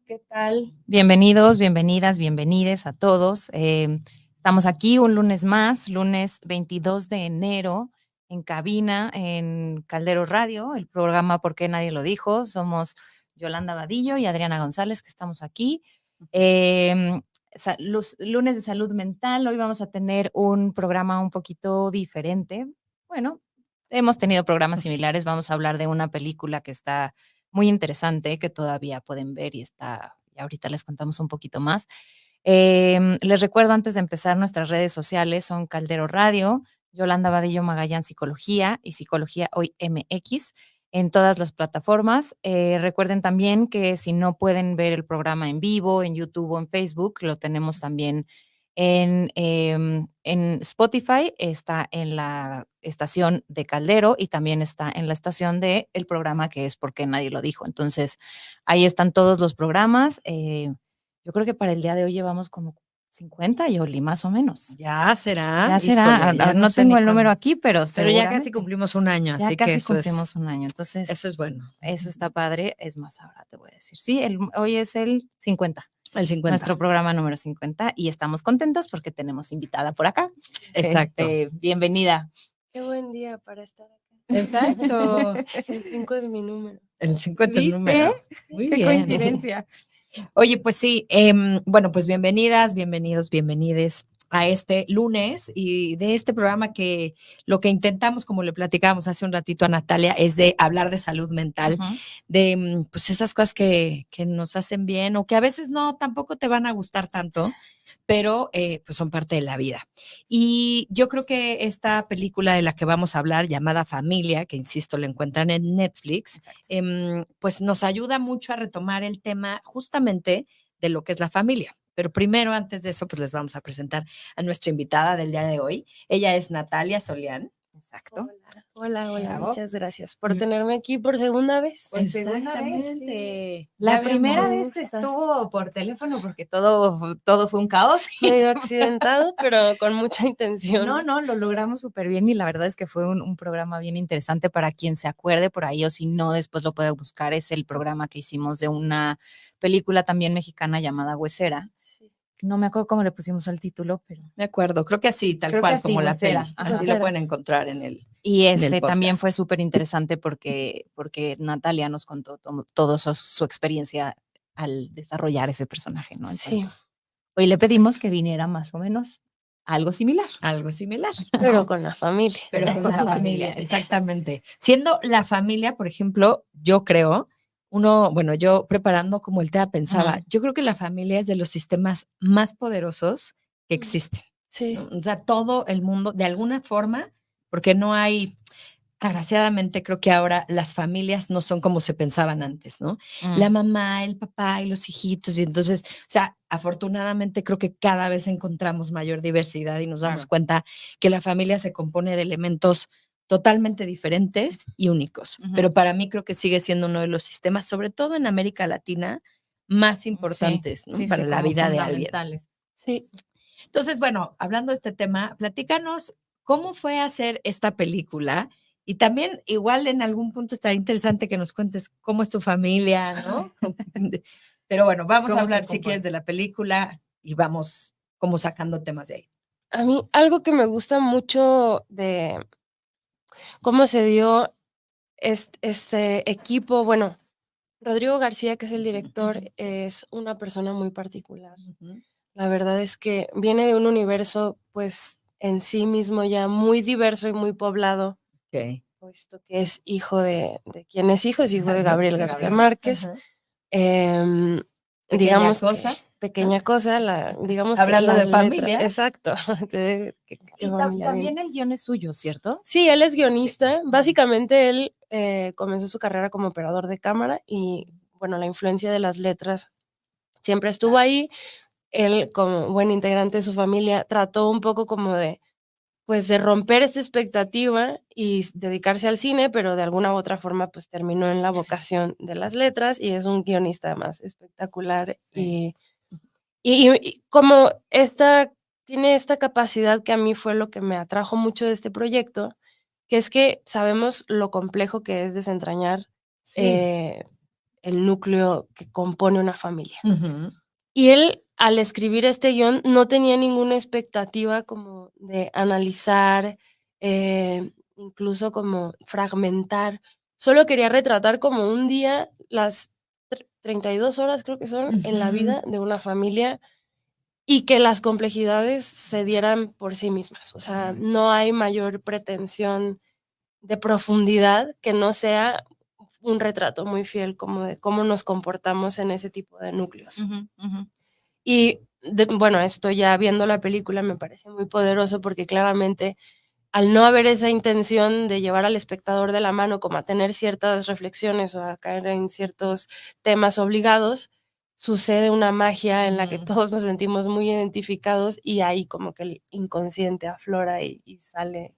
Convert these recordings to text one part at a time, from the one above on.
¿Qué tal? Bienvenidos, bienvenidas, bienvenides a todos. Estamos aquí un lunes más, lunes 22 de enero, en cabina, en Caldero Radio, el programa ¿Por qué nadie lo dijo? Somos Yolanda Vadillo y Adriana González, que estamos aquí. Lunes de salud mental, hoy vamos a tener un programa un poquito diferente. Bueno, hemos tenido programas similares, vamos a hablar de una película que está muy interesante que todavía pueden ver y ahorita les contamos un poquito más. Les recuerdo antes de empezar nuestras redes sociales son Caldero Radio, Yolanda Vadillo Magallán Psicología y Psicología Hoy MX en todas las plataformas. Recuerden también que si no pueden ver el programa en vivo, en YouTube o en Facebook, lo tenemos también en Spotify, está en la estación de Caldero y también está en la estación de el programa que es Porque Nadie Lo Dijo. Entonces, ahí están todos los programas. Yo creo que para el día de hoy llevamos como 50, Yoli, más o menos. Ya será. Ya será. Híjole, ya no tengo el número aquí, pero ya casi cumplimos un año, ya así casi que eso cumplimos un año. Entonces, eso es bueno. Eso está padre. Es más, ahora te voy a decir. Sí, hoy es el 50. El 50. Nuestro programa número 50 y estamos contentos porque tenemos invitada por acá. Exacto. Bienvenida. Qué buen día para estar acá. Exacto. El 5 es mi número. El 50 es el ¿Viste? número. Muy Qué bien. coincidencia. Oye, pues sí, bueno, pues bienvenidas, bienvenidos, bienvenides a este lunes y de este programa que lo que intentamos, como le platicábamos hace un ratito a Natalia, es de hablar de salud mental, de pues esas cosas que nos hacen bien o que a veces no, tampoco te van a gustar tanto, pero pues son parte de la vida. Y yo creo que esta película de la que vamos a hablar, llamada Familia, que insisto, la encuentran en Netflix, pues nos ayuda mucho a retomar el tema justamente de lo que es la familia. Pero primero, antes de eso, pues les vamos a presentar a nuestra invitada del día de hoy. Ella es Natalia Solián. Exacto. Hola, Bravo. muchas gracias por tenerme aquí por segunda vez. Por segunda vez. Sí. La primera vez estuvo por teléfono porque todo fue un caos. Medio accidentado, pero con mucha intención. No, lo logramos súper bien y la verdad es que fue un programa bien interesante para quien se acuerde por ahí o si no, después lo puede buscar. Es el programa que hicimos de una película también mexicana llamada Huesera. Sí. No me acuerdo cómo le pusimos al título, pero... Me acuerdo, creo que así, tal Creo cual, que así, como la peli. Huesera. Así lo pueden encontrar en el Y en el también podcast. fue súper interesante porque Natalia nos contó toda su experiencia al desarrollar ese personaje, ¿no? Entonces, Sí. hoy le pedimos que viniera más o menos algo similar. Algo similar. Pero con la familia. Pero con la familia, exactamente. Siendo la familia, por ejemplo, yo creo, yo preparando como el tema pensaba, yo creo que la familia es de los sistemas más poderosos que existen. Sí. ¿No? O sea, todo el mundo, de alguna forma, porque no hay, agraciadamente creo que ahora las familias no son como se pensaban antes, ¿no? La mamá, el papá y los hijitos, y entonces, o sea, afortunadamente creo que cada vez encontramos mayor diversidad y nos damos cuenta que la familia se compone de elementos totalmente diferentes y únicos. Pero para mí creo que sigue siendo uno de los sistemas, sobre todo en América Latina, más importantes, ¿no? Para la vida de alguien. Sí. Entonces, bueno, hablando de este tema, platícanos cómo fue hacer esta película y también igual en algún punto estaría interesante que nos cuentes cómo es tu familia, ¿no? Pero bueno, vamos a hablar si quieres de la película y vamos como sacando temas de ahí. A mí algo que me gusta mucho de cómo se dio este equipo, bueno, Rodrigo García, que es el director, es una persona muy particular. La verdad es que viene de un universo, pues, en sí mismo ya muy diverso y muy poblado. Okay. Puesto que es hijo de ¿quién es hijo? Es hijo de Gabriel García Márquez. Digamos cosa. Pequeña cosa, digamos hablando de familia. Exacto. Y también el guión es suyo, ¿cierto? Sí, él es guionista. Sí. Básicamente él comenzó su carrera como operador de cámara y, bueno, la influencia de las letras siempre estuvo ahí. Él, como buen integrante de su familia, trató un poco como de romper esta expectativa y dedicarse al cine, pero de alguna u otra forma pues terminó en la vocación de las letras y es un guionista más espectacular. Sí. Y como tiene esta capacidad que a mí fue lo que me atrajo mucho de este proyecto, que es que sabemos lo complejo que es desentrañar el núcleo que compone una familia. Ujú. Y él, al escribir este guión, no tenía ninguna expectativa como de analizar, incluso como fragmentar. Solo quería retratar como un día, las 32 horas creo que son, en la Ujú. vida de una familia, y que las complejidades se dieran por sí mismas. O sea, no hay mayor pretensión de profundidad que no sea un retrato muy fiel como de cómo nos comportamos en ese tipo de núcleos. Ujú, ujú. Y bueno, esto ya viendo la película me parece muy poderoso porque claramente al no haber esa intención de llevar al espectador de la mano como a tener ciertas reflexiones o a caer en ciertos temas obligados, sucede una magia en la que todos nos sentimos muy identificados y ahí como que el inconsciente aflora y sale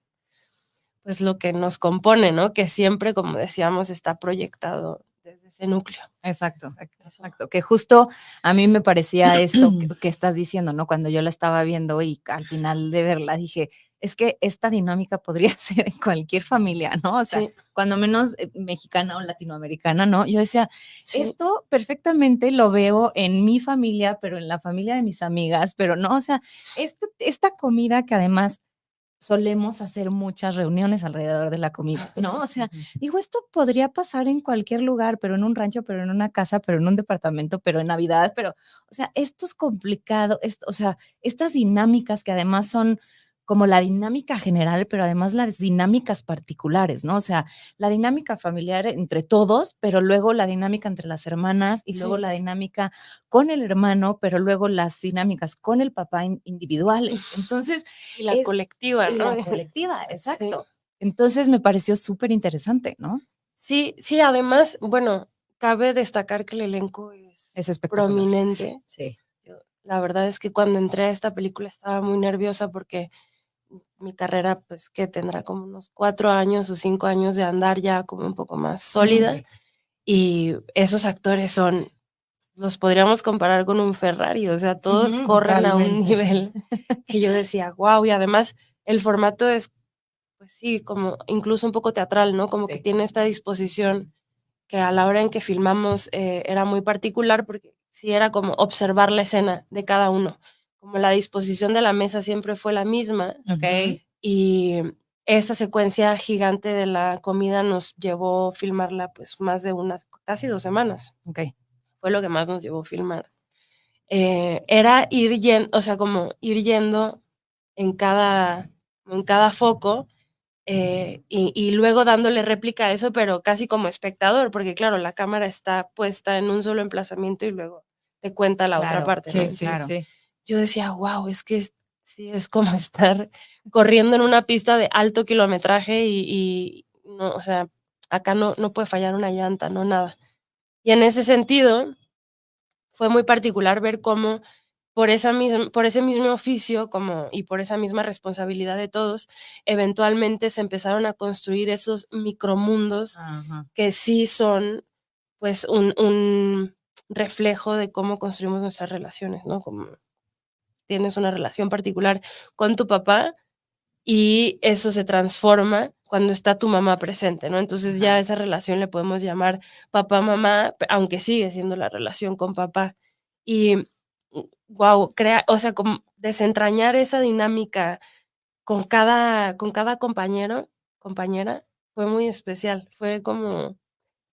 pues lo que nos compone, ¿no? Que siempre, como decíamos, está proyectado desde ese núcleo. Exacto, exacto. Que justo a mí me parecía esto que estás diciendo, ¿no? Cuando yo la estaba viendo y al final de verla dije, es que esta dinámica podría ser en cualquier familia, ¿no? O sea, Sí, cuando menos mexicana o latinoamericana, ¿no? Yo decía, sí. esto perfectamente lo veo en mi familia, pero en la familia de mis amigas, pero no, o sea, esta comida que además solemos hacer muchas reuniones alrededor de la comida, ¿no? O sea, digo, esto podría pasar en cualquier lugar, pero en un rancho, pero en una casa, pero en un departamento, pero en Navidad, pero, o sea, esto es complicado, o sea, estas dinámicas que además son como la dinámica general, pero además las dinámicas particulares, ¿no? O sea, la dinámica familiar entre todos, pero luego la dinámica entre las hermanas y luego Sí. la dinámica con el hermano, pero luego las dinámicas con el papá individuales. Entonces, Y la colectiva, y ¿no? la colectiva, Sí. exacto. Entonces me pareció súper interesante, ¿no? Sí, sí, además, bueno, cabe destacar que el elenco es Es espectacular. prominente. Sí. La verdad es que cuando entré a esta película estaba muy nerviosa porque mi carrera, pues, que tendrá como unos 4 años o 5 años de andar ya como un poco más sólida. Y esos actores los podríamos comparar con un Ferrari, o sea, todos Ujú, corren a un totalmente. nivel que yo decía, wow, y además el formato es, pues sí, como incluso un poco teatral, ¿no? Como que Sí. tiene esta disposición que a la hora en que filmamos era muy particular porque sí era como observar la escena de cada uno, como la disposición de la mesa siempre fue la misma Ok. y esa secuencia gigante de la comida nos llevó a filmarla pues más de casi 2 semanas. Ok. Fue lo que más nos llevó a filmar. Era ir yendo, o sea, como ir yendo en cada foco y luego dándole réplica a eso, pero casi como espectador, porque claro, la cámara está puesta en un solo emplazamiento y luego te cuenta la otra Claro, parte, ¿no? Sí, Entonces, claro. sí. yo decía, wow, es que sí, es como estar corriendo en una pista de alto kilometraje y no, o sea, acá no puede fallar una llanta, no nada. Y en ese sentido, fue muy particular ver cómo por ese mismo oficio como, y por esa misma responsabilidad de todos, eventualmente se empezaron a construir esos micromundos Ajá. que sí son pues un reflejo de cómo construimos nuestras relaciones, ¿no? Como tienes una relación particular con tu papá y eso se transforma cuando está tu mamá presente, ¿no? Entonces ya esa relación le podemos llamar papá-mamá, aunque sigue siendo la relación con papá. Y wow, o sea, como desentrañar esa dinámica con cada compañero, compañera, fue muy especial. Fue como,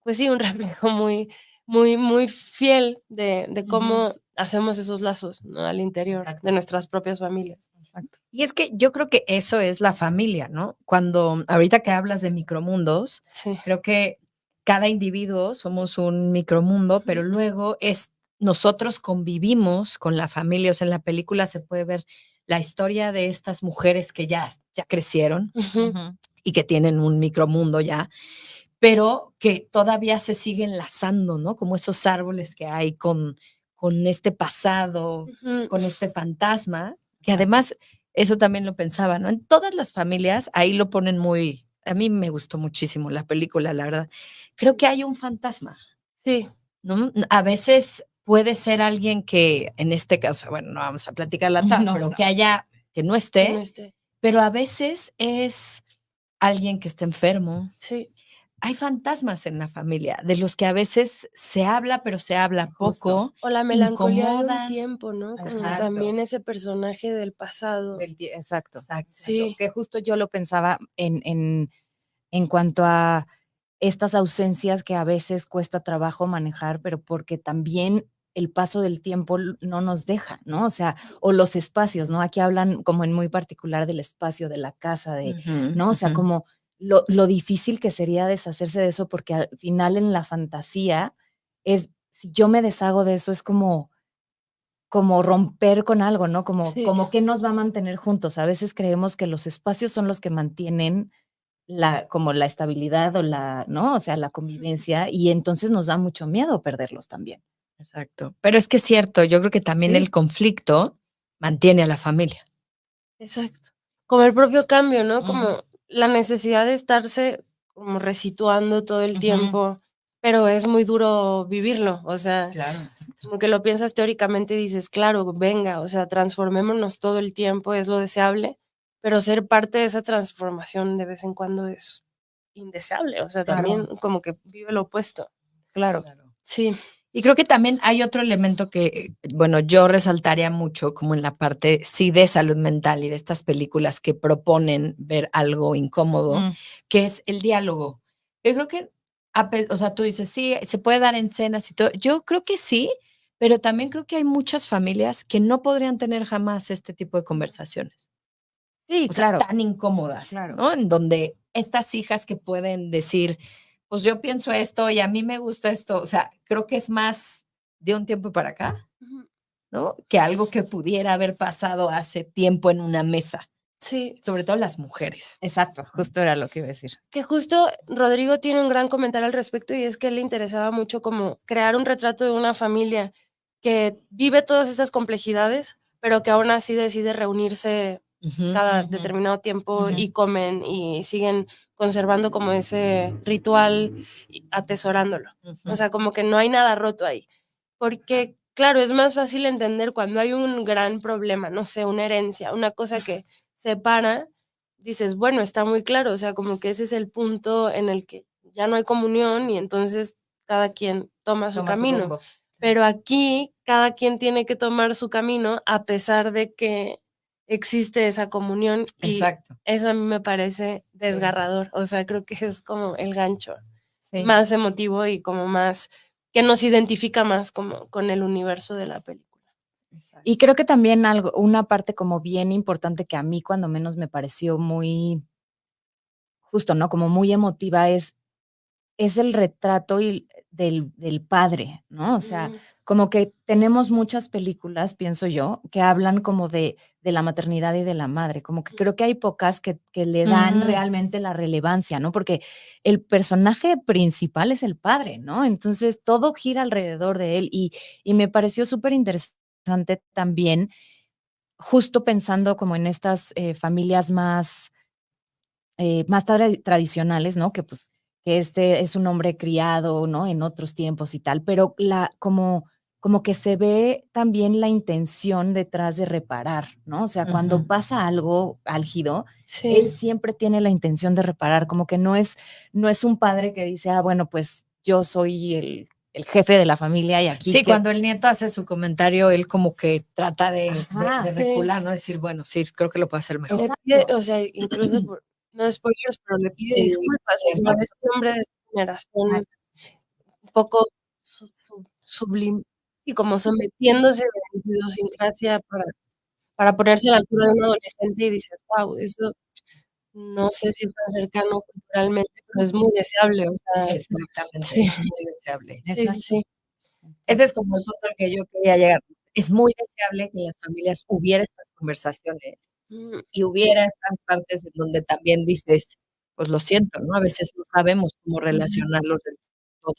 pues sí, un reflejo muy fiel de cómo hacemos esos lazos, ¿no? Al interior Exacto. de nuestras propias familias. Exacto. Y es que yo creo que eso es la familia, ¿no? Cuando ahorita que hablas de micromundos, Sí. creo que cada individuo somos un micromundo, pero luego nosotros convivimos con la familia. O sea, en la película se puede ver la historia de estas mujeres que ya crecieron Ujú. Ujú. y que tienen un micromundo ya, pero que todavía se siguen enlazando, ¿no? Como esos árboles que hay con este pasado, Ujú. con este fantasma, que además, eso también lo pensaba, ¿no? En todas las familias, ahí lo ponen muy, a mí me gustó muchísimo la película, la verdad. Creo que hay un fantasma, Sí. ¿no? A veces puede ser alguien que, en este caso, bueno, no vamos a platicar la tabla, No, pero no. que no Que no esté, esté. pero a veces es alguien que está enfermo, Sí. hay fantasmas en la familia, de los que a veces se habla, pero se habla Justo. poco, O la melancolía de un incomodan. tiempo, ¿no? Como Exacto. también ese personaje del pasado. Exacto. Exacto. Sí. Que justo yo lo pensaba en cuanto a estas ausencias que a veces cuesta trabajo manejar, pero porque también el paso del tiempo no nos deja, ¿no? O sea, o los espacios, ¿no? Aquí hablan como en muy particular del espacio de la casa, ¿no? O sea, como lo difícil que sería deshacerse de eso, porque al final en la fantasía es, si yo me deshago de eso, es como romper con algo, ¿no? Sí. Como que nos va a mantener juntos. A veces creemos que los espacios son los que mantienen como la estabilidad o ¿no? O sea, la convivencia, y entonces nos da mucho miedo perderlos también. Exacto. Pero es que es cierto, yo creo que también Sí. el conflicto mantiene a la familia. Exacto. Como el propio cambio, ¿no? Ujú. Como la necesidad de estarse como resituando todo el Ujú. tiempo, pero es muy duro vivirlo, o sea, Claro, exacto. como que lo piensas teóricamente y dices, claro, venga, o sea, transformémonos todo el tiempo, es lo deseable, pero ser parte de esa transformación de vez en cuando es indeseable, o sea, Claro. también como que vive lo opuesto. Claro. Sí, Y creo que también hay otro elemento que, bueno, yo resaltaría mucho como en la parte, sí, de salud mental y de estas películas que proponen ver algo incómodo, que es el diálogo. Yo creo que, o sea, tú dices, sí, se puede dar en cenas y todo. Yo creo que sí, pero también creo que hay muchas familias que no podrían tener jamás este tipo de conversaciones. Sí, O sea, claro. tan incómodas, Claro. ¿no? En donde estas hijas que pueden decir, pues yo pienso esto y a mí me gusta esto, o sea, creo que es más de un tiempo para acá, ujú, ¿no? Que algo que pudiera haber pasado hace tiempo en una mesa, sí. sobre todo las mujeres. Exacto, justo era lo que iba a decir. Que justo Rodrigo tiene un gran comentario al respecto y es que le interesaba mucho como crear un retrato de una familia que vive todas estas complejidades, pero que aún así decide reunirse cada determinado tiempo y comen y siguen conservando como ese ritual, atesorándolo. O sea, como que no hay nada roto ahí. Porque, claro, es más fácil entender cuando hay un gran problema, no sé, una herencia, una cosa que separa, dices, bueno, está muy claro, o sea, como que ese es el punto en el que ya no hay comunión y entonces cada quien toma su camino. rumbo. Pero aquí cada quien tiene que tomar su camino a pesar de que existe esa comunión y Exacto. eso a mí me parece desgarrador, o sea, creo que es como el gancho Sí. más emotivo y como más que nos identifica más como con el universo de la película. Y creo que también una parte como bien importante que a mí cuando menos me pareció muy justo, ¿no? Como muy emotiva es el retrato del padre, ¿no? O sea, como que tenemos muchas películas, pienso yo, que hablan como de la maternidad y de la madre, como que creo que hay pocas que le dan realmente la relevancia, ¿no? Porque el personaje principal es el padre, ¿no? Entonces todo gira alrededor de él y me pareció súper interesante también, justo pensando como en estas familias más tradicionales, ¿no? Que pues que este es un hombre criado, ¿no? En otros tiempos y tal, pero como que se ve también la intención detrás de reparar, ¿no? O sea, cuando pasa algo álgido, él siempre tiene la intención de reparar, como que no es un padre que dice, bueno, pues yo soy el jefe de la familia y aquí. Sí, cuando el nieto hace su comentario, él como que trata de sí. recular, ¿no? Decir, bueno, sí, creo que lo puedo hacer mejor. Le pide, o sea, incluso no spoilers, pero le pide Sí, disculpas. O sea, es un hombre de esta generación un poco sublime y como sometiéndose a la idiosincrasia para ponerse a la altura de un adolescente y dices, wow, eso no sé si es tan cercano culturalmente, pero es muy deseable, o sea, Sí, exactamente, sí, es muy deseable. sí, sí, sí. Ese es como el punto al que yo quería llegar. Es muy deseable que en las familias hubiera estas conversaciones y hubiera estas partes en donde también dices, pues lo siento, ¿no? A veces no sabemos cómo relacionarlos del todo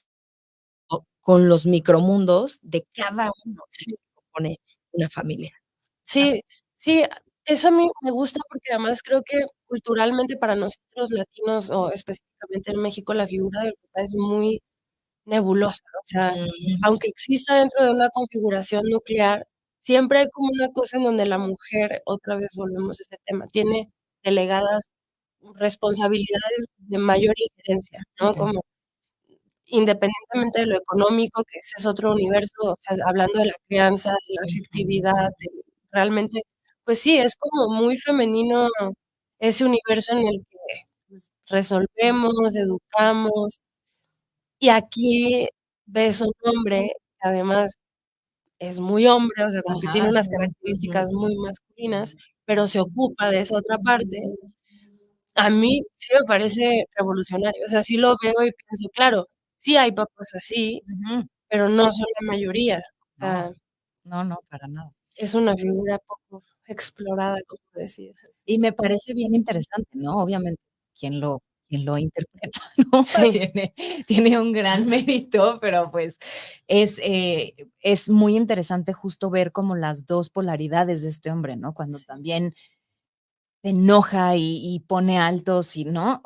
con los micromundos de cada uno Sí. que compone una familia. Sí, sí, eso a mí me gusta porque además creo que culturalmente para nosotros latinos, o específicamente en México, la figura del papá es muy nebulosa, o sea, aunque exista dentro de una configuración nuclear, siempre hay como una cosa en donde la mujer, otra vez volvemos a este tema, tiene delegadas responsabilidades de mayor injerencia, ¿no? Como independientemente de lo económico, que ese es otro universo, o sea, hablando de la crianza, de la afectividad, realmente, pues sí, es como muy femenino ese universo en el que pues, resolvemos, educamos, y aquí ves un hombre que además es muy hombre, o sea, como que tiene unas características muy masculinas, pero se ocupa de esa otra parte. A mí sí me parece revolucionario, o sea, sí lo veo y pienso, claro, sí hay papás así, pero no son la mayoría. O sea, No, para nada. es una figura poco explorada, como decías. Y me parece bien interesante, ¿no? Obviamente, quien lo interpreta, ¿no? Sí. Tiene un gran mérito, pero pues es muy interesante justo ver como las dos polaridades de este hombre, ¿no? Cuando también se enoja y pone altos y, ¿no?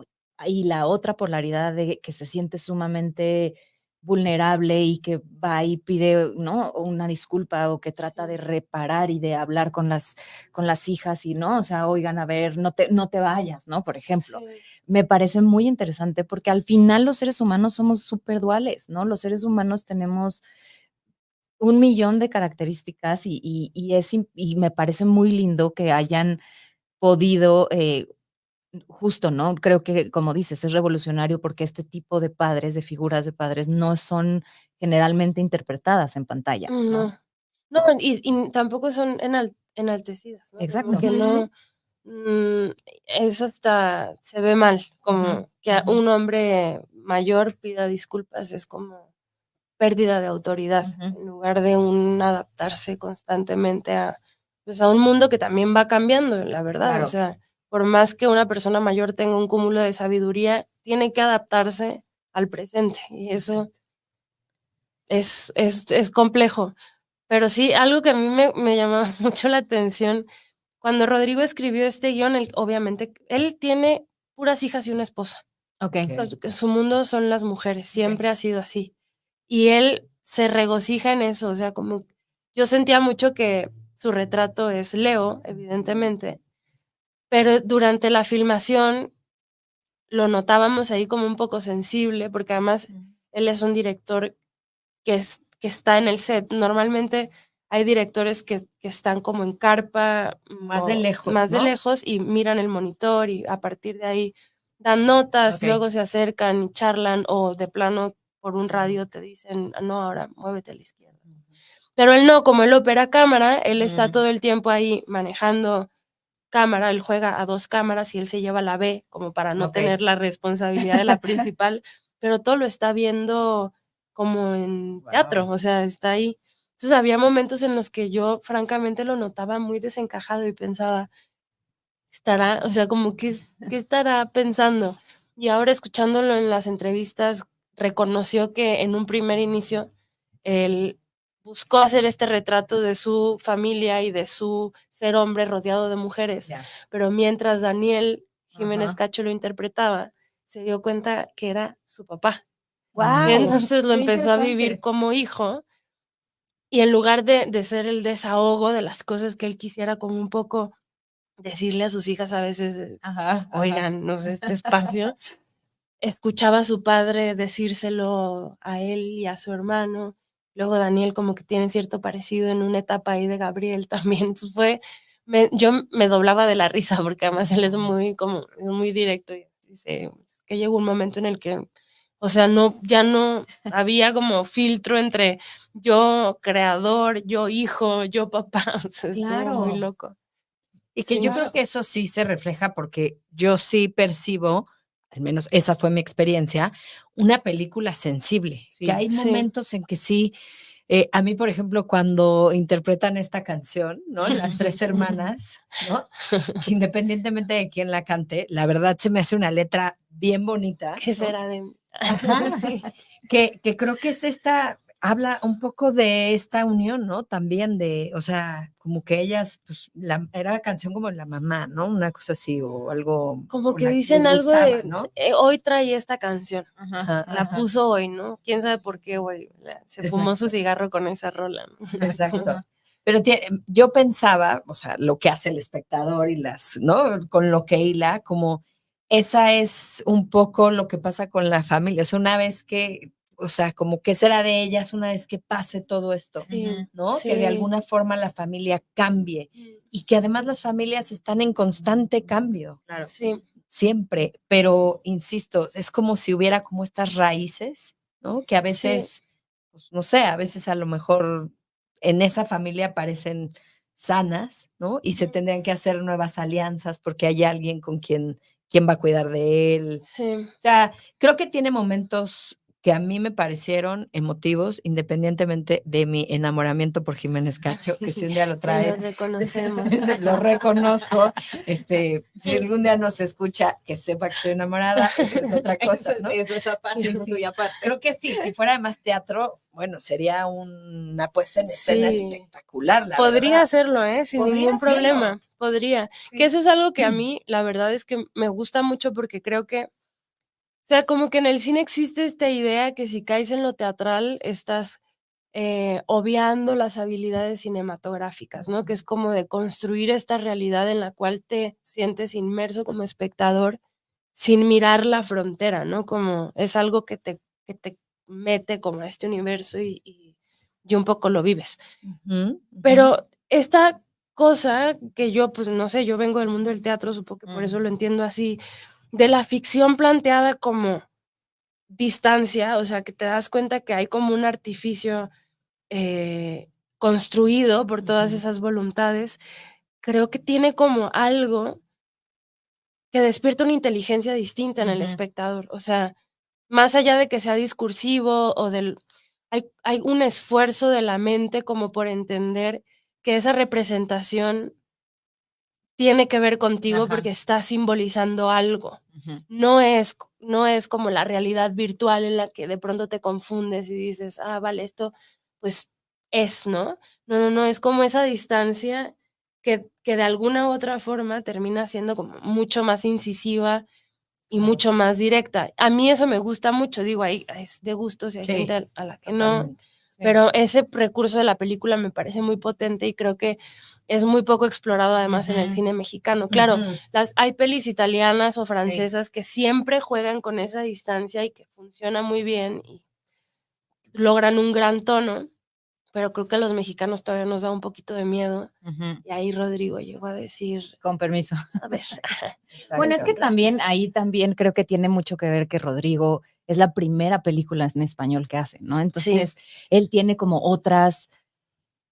Y la otra polaridad de que se siente sumamente vulnerable y que va y pide, ¿no? Una disculpa o que trata de reparar y de hablar con las hijas y, ¿no? O sea, oigan, a ver, no te vayas, ¿no? Por ejemplo. Sí. Me parece muy interesante porque al final los seres humanos somos súper duales, ¿no? Los seres humanos tenemos 1,000,000 de características y me parece muy lindo que hayan podido, justo, ¿no? Creo que, como dices, es revolucionario porque este tipo de padres, de figuras de padres, no son generalmente interpretadas en pantalla, ¿no? No. No, y tampoco son enaltecidas, ¿no? Exacto. Como que no, eso hasta se ve mal, como que a un hombre mayor pida disculpas, es como pérdida de autoridad, en lugar de adaptarse constantemente pues a un mundo que también va cambiando, la verdad. Claro. O sea, por más que una persona mayor tenga un cúmulo de sabiduría, tiene que adaptarse al presente. Y eso es complejo. Pero sí, algo que a mí me llamaba mucho la atención, cuando Rodrigo escribió este guión, obviamente, él tiene puras hijas y una esposa. Okey. Su mundo son las mujeres, siempre ha sido así. Y él se regocija en eso, o sea, como yo sentía mucho que su retrato es Leo, evidentemente, pero durante la filmación lo notábamos ahí como un poco sensible, porque además él es un director que está en el set. Normalmente hay directores que están como en carpa, Más de lejos, más de ¿no? lejos y miran el monitor y a partir de ahí dan notas, luego se acercan y charlan o de plano por un radio te dicen, no, ahora muévete a la izquierda. Pero él no, como él opera cámara, él está todo el tiempo ahí manejando cámara, él juega a 2 cámaras y él se lleva la B como para no tener la responsabilidad de la principal, pero todo lo está viendo como en teatro, o sea, está ahí. Entonces, había momentos en los que yo francamente lo notaba muy desencajado y pensaba, estará, o sea, como que ¿qué estará pensando? Y ahora escuchándolo en las entrevistas, reconoció que en un primer inicio él buscó hacer este retrato de su familia y de su ser hombre rodeado de mujeres, pero mientras Daniel Jiménez Cacho lo interpretaba, se dio cuenta que era su papá. Guau, Entonces lo qué empezó a vivir interesante. como hijo y en lugar de ser el desahogo de las cosas que él quisiera como un poco decirle a sus hijas a veces, oigan, no sé, este espacio, escuchaba a su padre decírselo a él y a su hermano. Luego Daniel como que tiene cierto parecido en una etapa ahí de Gabriel también. Yo me doblaba de la risa porque además él es muy directo y dice que llegó un momento en el que, o sea, ya no había como filtro entre yo creador, yo hijo, yo papá. O sea, estuvo muy Claro. loco. Y que Sí. yo creo que eso sí se refleja porque yo sí percibo, al menos esa fue mi experiencia, una película sensible, que hay Sí. momentos en que sí, a mí, por ejemplo, cuando interpretan esta canción, ¿no? Las tres hermanas, ¿no? Que independientemente de quién la cante, la verdad se me hace una letra bien bonita. ¿Qué ¿no? será de mí? Ajá, Sí. que creo que es habla un poco de esta unión, ¿no? También o sea, como que ellas, pues, era canción como la mamá, ¿no? Una cosa así, o algo Como con que la que dicen les algo gustaba, de, ¿no? hoy trae esta canción, la Ajá. puso hoy, ¿no? ¿Quién sabe por qué hoy? Se fumó su Exacto. cigarro con esa rola, ¿no? Exacto. Pero yo pensaba, o sea, lo que hace el espectador y ¿no? Con lo que hila, como esa es un poco lo que pasa con la familia. O sea, una vez que, o sea, como que será de ellas una vez que pase todo esto, Sí, ¿no? sí. Que de alguna forma la familia cambie y que además las familias están en constante cambio. Claro. Sí, Siempre, pero insisto, es como si hubiera como estas raíces, ¿no? Que a veces, pues, no sé, a veces a lo mejor en esa familia parecen sanas, ¿no? Y se Ujú. tendrían que hacer nuevas alianzas porque hay alguien con quien va a cuidar de él. sí. O sea, creo que tiene momentos que a mí me parecieron emotivos, independientemente de mi enamoramiento por Jiménez Cacho, que si un día lo Lo traes, reconocemos. lo reconozco. Si algún día nos escucha, que sepa que estoy enamorada, eso es otra cosa, ¿no? Eso es aparte, punto y aparte. Creo que sí, si fuera más teatro, bueno, sería una puesta en escena Sí. espectacular, la Podría verdad. hacerlo, sin Podría ningún hacerlo. problema. Podría. Sí. Que eso es algo que a mí, la verdad es que me gusta mucho porque creo que, o sea, como que en el cine existe esta idea que si caes en lo teatral estás obviando las habilidades cinematográficas, ¿no? Que es como de construir esta realidad en la cual te sientes inmerso como espectador sin mirar la frontera, ¿no? Como es algo que te mete como a este universo y un poco lo vives. Ujú, ujú. Pero esta cosa que yo, pues no sé, yo vengo del mundo del teatro, supongo que por eso lo entiendo así, de la ficción planteada como distancia, o sea, que te das cuenta que hay como un artificio construido por todas Ujú. esas voluntades, creo que tiene como algo que despierta una inteligencia distinta en el Ujú. espectador. O sea, más allá de que sea discursivo o del... Hay un esfuerzo de la mente como por entender que esa representación tiene que ver contigo Ajá. porque está simbolizando algo. Ujú. No es como la realidad virtual en la que de pronto te confundes y dices, ah, vale, esto pues es, ¿no? No, es como esa distancia que de alguna u otra forma termina siendo como mucho más incisiva y mucho más directa. A mí eso me gusta mucho, digo, ahí es de gusto si hay Sí, gente a la que no, totalmente. Sí. pero ese recurso de la película me parece muy potente y creo que es muy poco explorado además en el Ujú. cine mexicano. Claro, Ujú. hay pelis italianas o francesas que siempre juegan con esa distancia y que funciona muy bien y logran un gran tono, pero creo que a los mexicanos todavía nos da un poquito de miedo. Ujú. Y ahí Rodrigo llegó a decir, Con permiso. a ver, Bueno, es que Exacto. también ahí también creo que tiene mucho que ver que Rodrigo es la primera película en español que hace, ¿no? Entonces, él tiene como otras,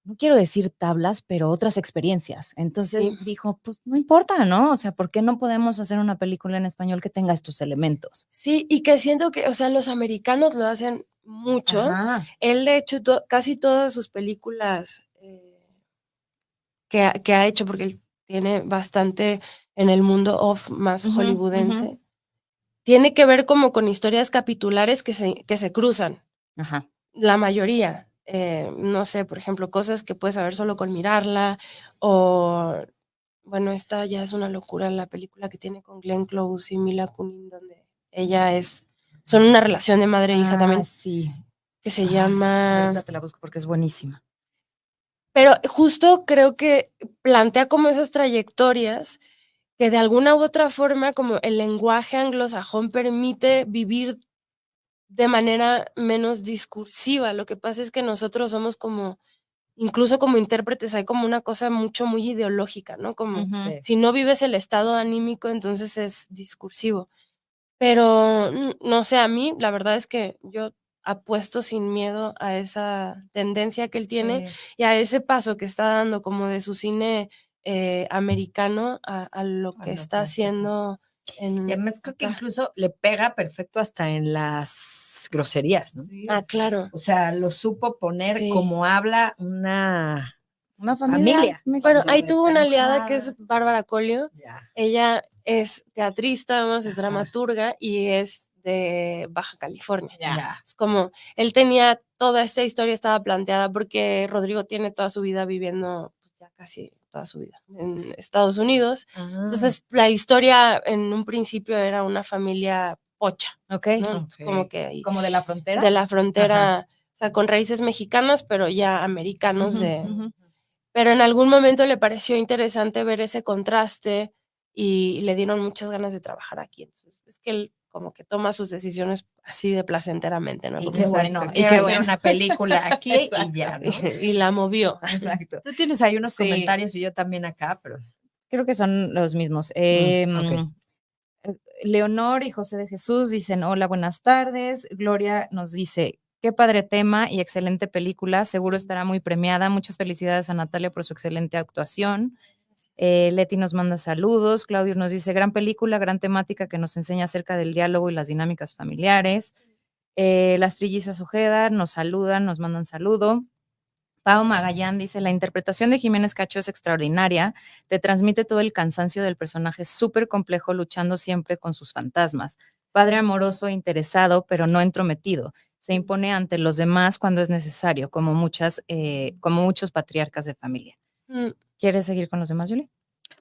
no quiero decir tablas, pero otras experiencias. Entonces sí. dijo, pues no importa, ¿no? O sea, ¿por qué no podemos hacer una película en español que tenga estos elementos? Sí, y que siento que, o sea, los americanos lo hacen mucho. Ajá. Él, de hecho, casi todas sus películas que ha hecho, porque él tiene bastante en el mundo off más Ujú, hollywoodense, ujú. tiene que ver como con historias capitulares que se cruzan, Ajá. la mayoría. No sé, por ejemplo, cosas que puedes saber solo con mirarla, o, bueno, esta ya es una locura, la película que tiene con Glenn Close y Mila Kunis, donde son una relación de madre e hija también, Sí. que se Ay, llama... ahorita te la busco porque es buenísima. Pero justo creo que plantea como esas trayectorias que de alguna u otra forma, como el lenguaje anglosajón permite vivir de manera menos discursiva. Lo que pasa es que nosotros somos como, incluso como intérpretes, hay como una cosa muy ideológica, ¿no? Como Ujú. Sí. si no vives el estado anímico, entonces es discursivo. Pero no sé, a mí la verdad es que yo apuesto sin miedo a esa tendencia que él tiene Sí. y a ese paso que está dando como de su cine americano a lo A que lo está que haciendo Y además creo que acá. incluso le pega perfecto hasta en las groserías, ¿no? Sí. Ah, claro. O sea, lo supo poner Sí. como habla una Una familia. Bueno, Cuando ahí tuvo está una aliada que es enojada. Bárbara Colio. Ya. Ella es teatrista, además es Ajá. dramaturga y es de Baja California. Ya. Es como, él tenía toda esta historia, estaba planteada porque Rodrigo tiene toda su vida viviendo, pues ya casi toda su vida, en Estados Unidos. Entonces, la historia en un principio era una familia pocha, Ok. ¿no? Entonces, como que ahí, ¿Como de la frontera? de la frontera, Ajá. o sea, con raíces mexicanas, pero ya americanos Ujú, ujú. pero en algún momento le pareció interesante ver ese contraste y le dieron muchas ganas de trabajar aquí. Entonces, es que él como que toma sus decisiones así de placenteramente, ¿no? Y Como qué que- bueno, y Quiero qué hacer bueno. una película aquí y ya, ¿no? y la movió. Exacto. Tú tienes ahí unos Sí. comentarios y yo también acá, pero... Creo que son los mismos. ok. Leonor y José de Jesús dicen, hola, buenas tardes. Gloria nos dice, qué padre tema y excelente película, seguro estará muy premiada. Muchas felicidades a Natalia por su excelente actuación. Leti nos manda saludos. Claudio nos dice, gran película, gran temática que nos enseña acerca del diálogo y las dinámicas familiares. Las trillizas Ojeda nos saludan, nos mandan saludo. Pau Magallán dice, la interpretación de Jiménez Cacho es extraordinaria, te transmite todo el cansancio del personaje súper complejo luchando siempre con sus fantasmas. Padre amoroso e interesado, pero no entrometido. Se impone ante los demás cuando es necesario, como muchos patriarcas de familia. Mm, ¿Quieres seguir con los demás, Julie?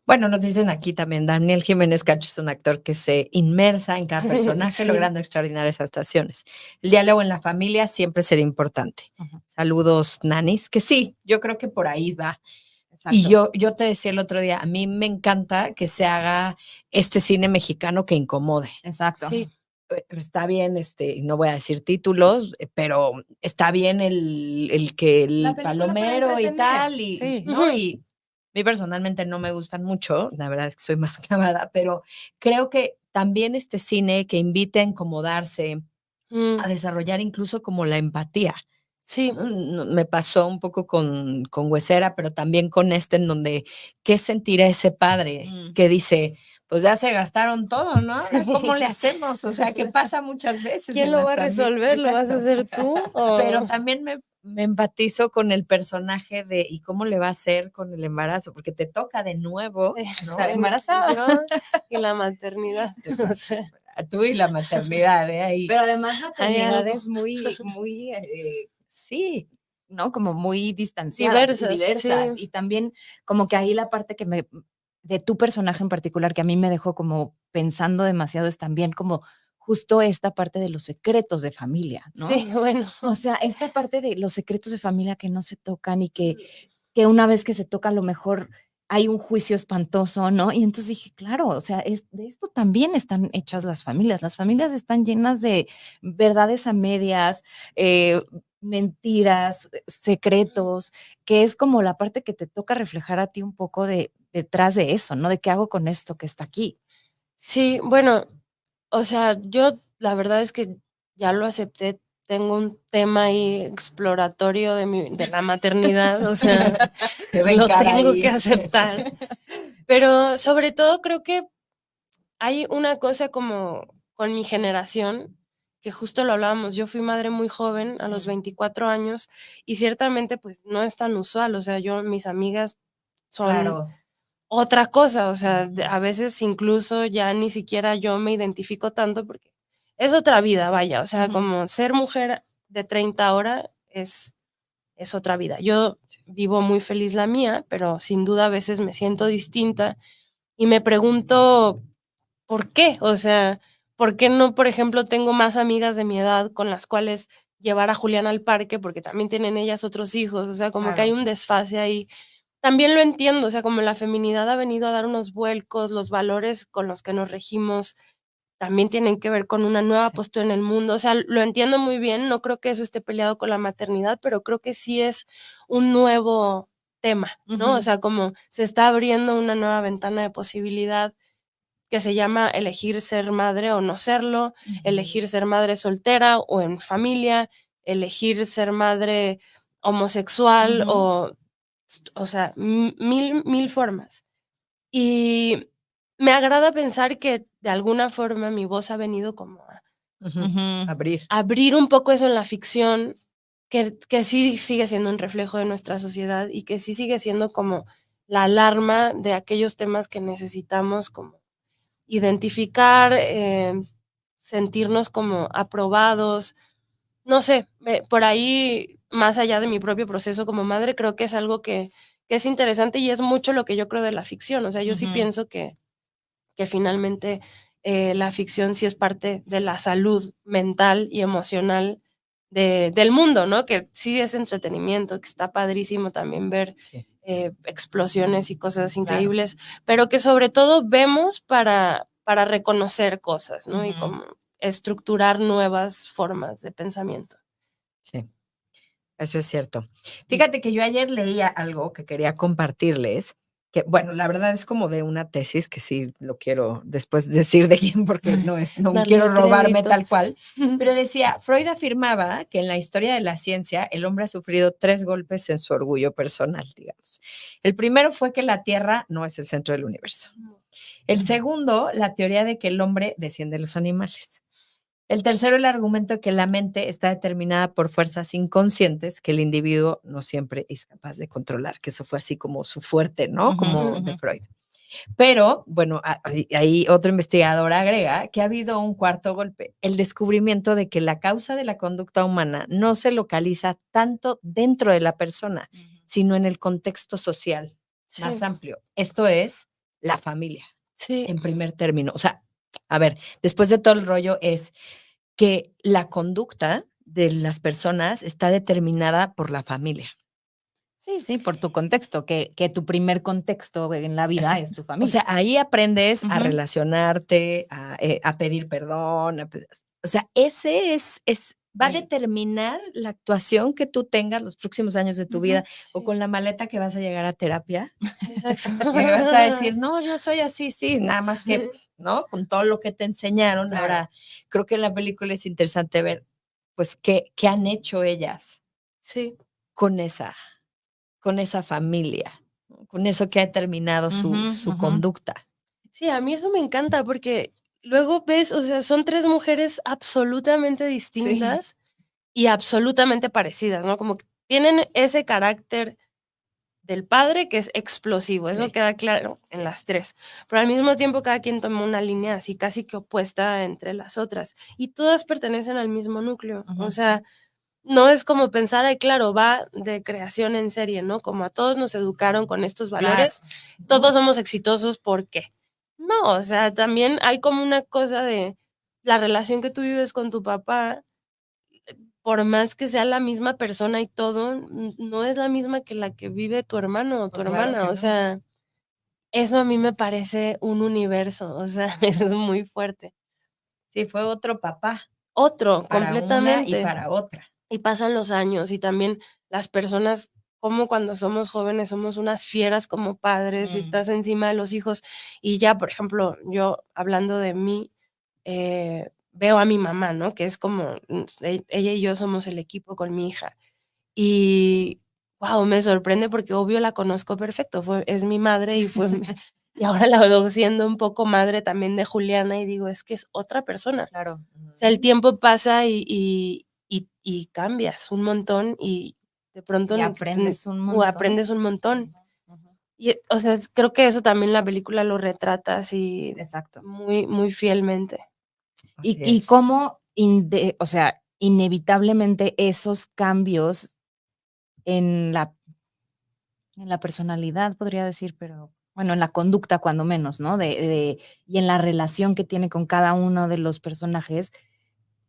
Bueno, nos dicen aquí también, Daniel Jiménez Cacho es un actor que se inmersa en cada personaje, Sí. logrando extraordinarias actuaciones. El diálogo en la familia siempre será importante. Ujú. Saludos, nanis, que sí, yo creo que por ahí va. Exacto. Y yo te decía el otro día, a mí me encanta que se haga este cine mexicano que incomode. Exacto. Sí. Está bien, no voy a decir títulos, pero está bien el que La el película palomero para y entretener. tal, y, Sí. ¿no? Y a mí personalmente no me gustan mucho, la verdad es que soy más clavada, pero creo que también este cine que invite a incomodarse, Mm, a desarrollar incluso como la empatía. sí. Me pasó un poco con Huesera, pero también con en donde, ¿qué sentirá ese padre que dice, pues ya se gastaron todo, ¿no? Ahora, ¿cómo le hacemos? O sea, que pasa muchas veces ¿Quién en lo las va a familias. resolver? ¿Lo vas a Exacto. hacer tú? Pero también me empatizo con el personaje de, ¿y cómo le va a hacer con el embarazo? Porque te toca de nuevo, ¿no? Estar embarazada. Y la maternidad, no sé. Tú y la maternidad, ¿eh? Ahí. Pero además maternidades algo. muy, sí, ¿no? Como muy distanciadas y diversas. Sí. Y también como que ahí la parte de tu personaje en particular, que a mí me dejó como pensando demasiado, es también como justo esta parte de los secretos de familia, ¿no? Sí, bueno. O sea, esta parte de los secretos de familia que no se tocan y que una vez que se toca a lo mejor hay un juicio espantoso, ¿no? Y entonces dije, claro, o sea, de esto también están hechas las familias. Las familias están llenas de verdades a medias, mentiras, secretos, que es como la parte que te toca reflejar a ti un poco detrás de eso, ¿no? De qué hago con esto que está aquí. Sí, bueno, o sea, yo la verdad es que ya lo acepté. Tengo un tema ahí exploratorio de la maternidad, o sea, lo tengo que aceptar. Pero sobre todo creo que hay una cosa como con mi generación, que justo lo hablábamos, yo fui madre muy joven, a los 24 años, y ciertamente pues no es tan usual, o sea, mis amigas son otra cosa, o sea, a veces incluso ya ni siquiera yo me identifico tanto porque es otra vida, vaya, o sea, como ser mujer de 30 ahora es otra vida. Yo vivo muy feliz la mía, pero sin duda a veces me siento distinta y me pregunto, ¿por qué? O sea, ¿por qué no, por ejemplo, tengo más amigas de mi edad con las cuales llevar a Julián al parque porque también tienen ellas otros hijos? O sea, como que hay un desfase ahí. También lo entiendo, o sea, como la feminidad ha venido a dar unos vuelcos, los valores con los que nos regimos también tienen que ver con una nueva postura en el mundo. O sea, lo entiendo muy bien, no creo que eso esté peleado con la maternidad, pero creo que sí es un nuevo tema, ¿no? O sea, como se está abriendo una nueva ventana de posibilidad que se llama elegir ser madre o no serlo, elegir ser madre soltera o en familia, elegir ser madre homosexual o sea, mil formas. Y me agrada pensar que de alguna forma mi voz ha venido como a abrir un poco eso en la ficción, que sí sigue siendo un reflejo de nuestra sociedad y que sí sigue siendo como la alarma de aquellos temas que necesitamos como identificar, sentirnos como aprobados. No sé, por ahí, más allá de mi propio proceso como madre, creo que es algo que es interesante y es mucho lo que yo creo de la ficción. O sea, yo sí pienso que finalmente la ficción sí es parte de la salud mental y emocional del mundo, ¿no? Que sí es entretenimiento, que está padrísimo también ver explosiones y cosas increíbles, pero que sobre todo vemos para reconocer cosas, ¿no? Y como estructurar nuevas formas de pensamiento. Sí, eso es cierto. Fíjate que yo ayer leía algo que quería compartirles, que bueno, la verdad es como de una tesis que sí lo quiero después decir de quién porque no Darle quiero el robarme crédito. tal cual, pero decía, Freud afirmaba que en la historia de la ciencia el hombre ha sufrido 3 golpes en su orgullo personal, digamos. El primero fue que la Tierra no es el centro del universo. El segundo, la teoría de que el hombre desciende de los animales. El tercero, el argumento de que la mente está determinada por fuerzas inconscientes que el individuo no siempre es capaz de controlar, que eso fue así como su fuerte, ¿no? Como de Freud. Pero, bueno, ahí otro investigador agrega que ha habido un cuarto golpe, el descubrimiento de que la causa de la conducta humana no se localiza tanto dentro de la persona, sino en el contexto social más amplio. Esto es la familia, en primer término. O sea, a ver, después de todo el rollo es que la conducta de las personas está determinada por la familia. Sí, por tu contexto, que tu primer contexto en la vida es tu familia. O sea, ahí aprendes a relacionarte, a pedir perdón. O sea, ese va a determinar la actuación que tú tengas los próximos años de tu vida, o con la maleta que vas a llegar a terapia. Exacto. Que vas a decir, no, yo soy así, sí, nada más que, ¿no? Con todo lo que te enseñaron. Claro. Ahora, creo que en la película es interesante ver, pues, qué han hecho ellas con esa familia, con eso que ha determinado su conducta. Sí, a mí eso me encanta porque luego ves, o sea, son 3 mujeres absolutamente distintas y absolutamente parecidas, ¿no? Como que tienen ese carácter del padre que es explosivo, eso queda claro en las 3, pero al mismo tiempo cada quien toma una línea así casi que opuesta entre las otras y todas pertenecen al mismo núcleo, o sea, no es como pensar, ay, claro, va de creación en serie, ¿no? Como a todos nos educaron con estos valores, todos somos exitosos, ¿por qué? No, o sea, también hay como una cosa de la relación que tú vives con tu papá, por más que sea la misma persona y todo, no es la misma que la que vive tu hermano o tu hermana, o sea, eso a mí me parece un universo, o sea, eso es muy fuerte. Sí, fue otro papá. Otro, para completamente. Una y para otra. Y pasan los años y también las personas, como cuando somos jóvenes, somos unas fieras como padres y estás encima de los hijos. Y ya, por ejemplo, yo hablando de mí, veo a mi mamá, ¿no? Que es como, ella y yo somos el equipo con mi hija. Y, wow, me sorprende porque obvio la conozco perfecto, es mi madre y ahora la veo siendo un poco madre también de Juliana y digo, es que es otra persona. Claro. O sea, el tiempo pasa y cambias un montón y de pronto aprendes un montón. Y, o sea, creo que eso también la película lo retrata así Exacto. muy, muy fielmente. Y cómo, o sea, inevitablemente esos cambios en la personalidad, podría decir, pero bueno, en la conducta cuando menos, ¿no? Y en la relación que tiene con cada uno de los personajes,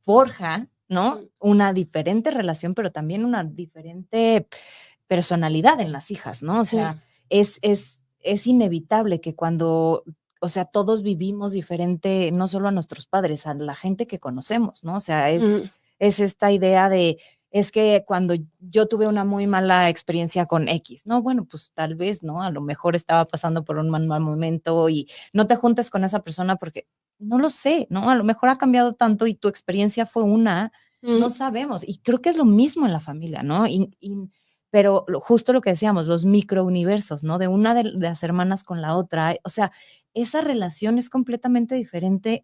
forja, ¿no? Una diferente relación, pero también una diferente personalidad en las hijas, ¿no? O sea, es inevitable que cuando, o sea, todos vivimos diferente, no solo a nuestros padres, a la gente que conocemos, ¿no? O sea, es esta idea de, es que cuando yo tuve una muy mala experiencia con X, no, bueno, pues tal vez, ¿no? A lo mejor estaba pasando por un mal momento y no te juntes con esa persona porque no lo sé, ¿no? A lo mejor ha cambiado tanto y tu experiencia fue una, no sabemos. Y creo que es lo mismo en la familia, ¿no? Pero justo lo que decíamos, los microuniversos, ¿no? De una de las hermanas con la otra, o sea, esa relación es completamente diferente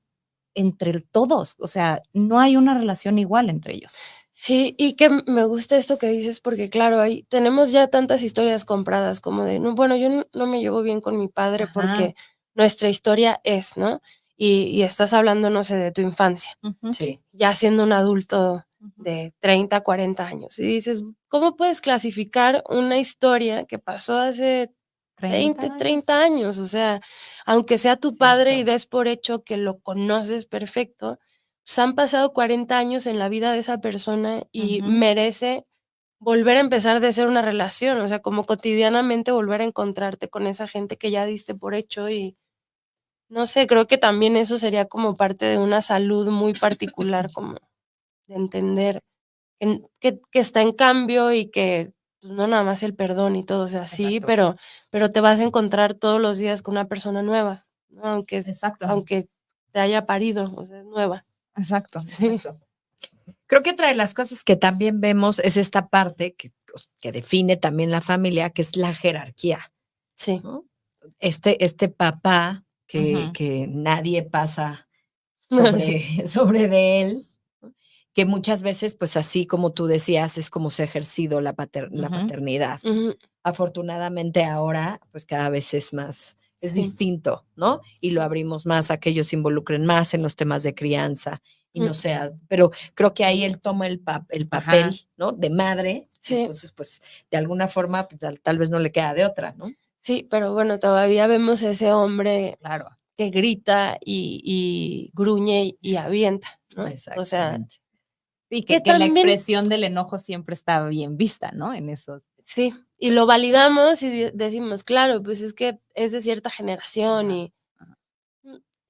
entre todos, o sea, no hay una relación igual entre ellos. Sí, y que me gusta esto que dices porque claro, ahí tenemos ya tantas historias compradas como de, no, bueno, yo no me llevo bien con mi padre porque nuestra historia es, ¿no? Y estás hablando, no sé, de tu infancia, ya siendo un adulto de 30, 40 años. Y dices, ¿cómo puedes clasificar una historia que pasó hace 20, 30 años? O sea, aunque sea tu padre y des por hecho que lo conoces perfecto, pues han pasado 40 años en la vida de esa persona y merece volver a empezar de ser una relación, o sea, como cotidianamente volver a encontrarte con esa gente que ya diste por hecho y no sé, creo que también eso sería como parte de una salud muy particular, como de entender que está en cambio y que pues, no nada más el perdón y todo, o sea, sí, Exacto. pero te vas a encontrar todos los días con una persona nueva, ¿no? Exacto. Aunque te haya parido, o sea, es nueva. Exacto. Sí. Exacto. Creo que otra de las cosas que también vemos es esta parte que define también la familia, que es la jerarquía, Sí. ¿no? Este papá que nadie pasa sobre de él, ¿no? Que muchas veces, pues así como tú decías, es como se ha ejercido la paternidad. Ujú. Afortunadamente ahora, pues cada vez es más, es Sí. distinto, ¿no? Y lo Sí. abrimos más a que ellos se involucren más en los temas de crianza y no Mm. sea, pero creo que ahí él toma el papel, Ajá. ¿no? De madre, Sí. entonces pues de alguna forma pues, tal vez no le queda de otra, ¿no? Sí, pero bueno, todavía vemos ese hombre Claro. que grita y gruñe y avienta, ¿no? O sea, Exactamente. Sí, que que la también, expresión del enojo siempre está bien vista, ¿no? En esos. sí, y lo validamos y decimos, claro, pues es que es de cierta generación Ajá, y, ajá.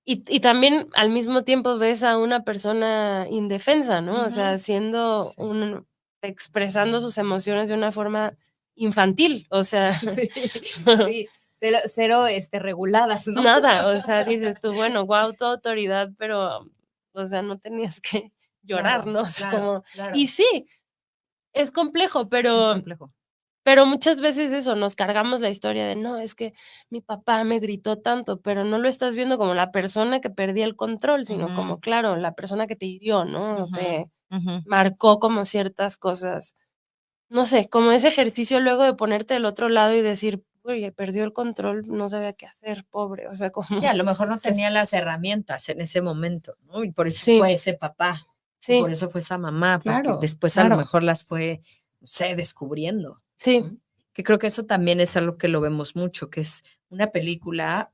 y también al mismo tiempo ves a una persona indefensa, ¿no? O sea, siendo Sí. expresando sus emociones de una forma infantil, o sea, Sí, sí, cero, reguladas, ¿no? nada, o sea, dices tú, bueno, wow, tu autoridad, pero, o sea, no tenías que llorar, Claro, ¿no? O sea, claro, y claro. sí, es complejo, Es complejo. pero muchas veces eso, nos cargamos la historia de, no, es que mi papá me gritó tanto, pero no lo estás viendo como la persona que perdía el control, sino como, claro, la persona que te hirió, ¿no? Te marcó como ciertas cosas. No sé, como ese ejercicio luego de ponerte del otro lado y decir, oye, perdió el control, no sabía qué hacer, pobre, o sea, como... Sí, a lo mejor no Sí, tenía las herramientas en ese momento, ¿no? Y por eso sí, fue ese papá, y por sí, eso fue esa mamá, porque Claro, después a lo claro. mejor las fue, no sé, descubriendo, sí, ¿no? Que creo que eso también es algo que lo vemos mucho, que es una película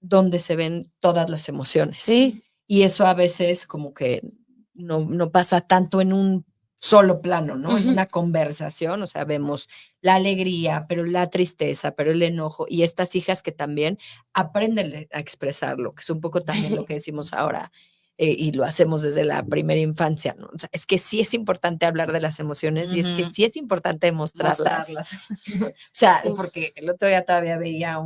donde se ven todas las emociones. Sí. Y eso a veces como que no pasa tanto en un solo plano, ¿no? En ujú, una conversación, o sea, vemos la alegría, pero la tristeza, pero el enojo, y estas hijas que también aprenden a expresarlo, que es un poco también lo que decimos ahora, y lo hacemos desde la primera infancia, ¿no? O sea, es que sí es importante hablar de las emociones y es que sí es importante mostrarlas. Mostrarlas. O sea, sí. porque el otro día todavía veía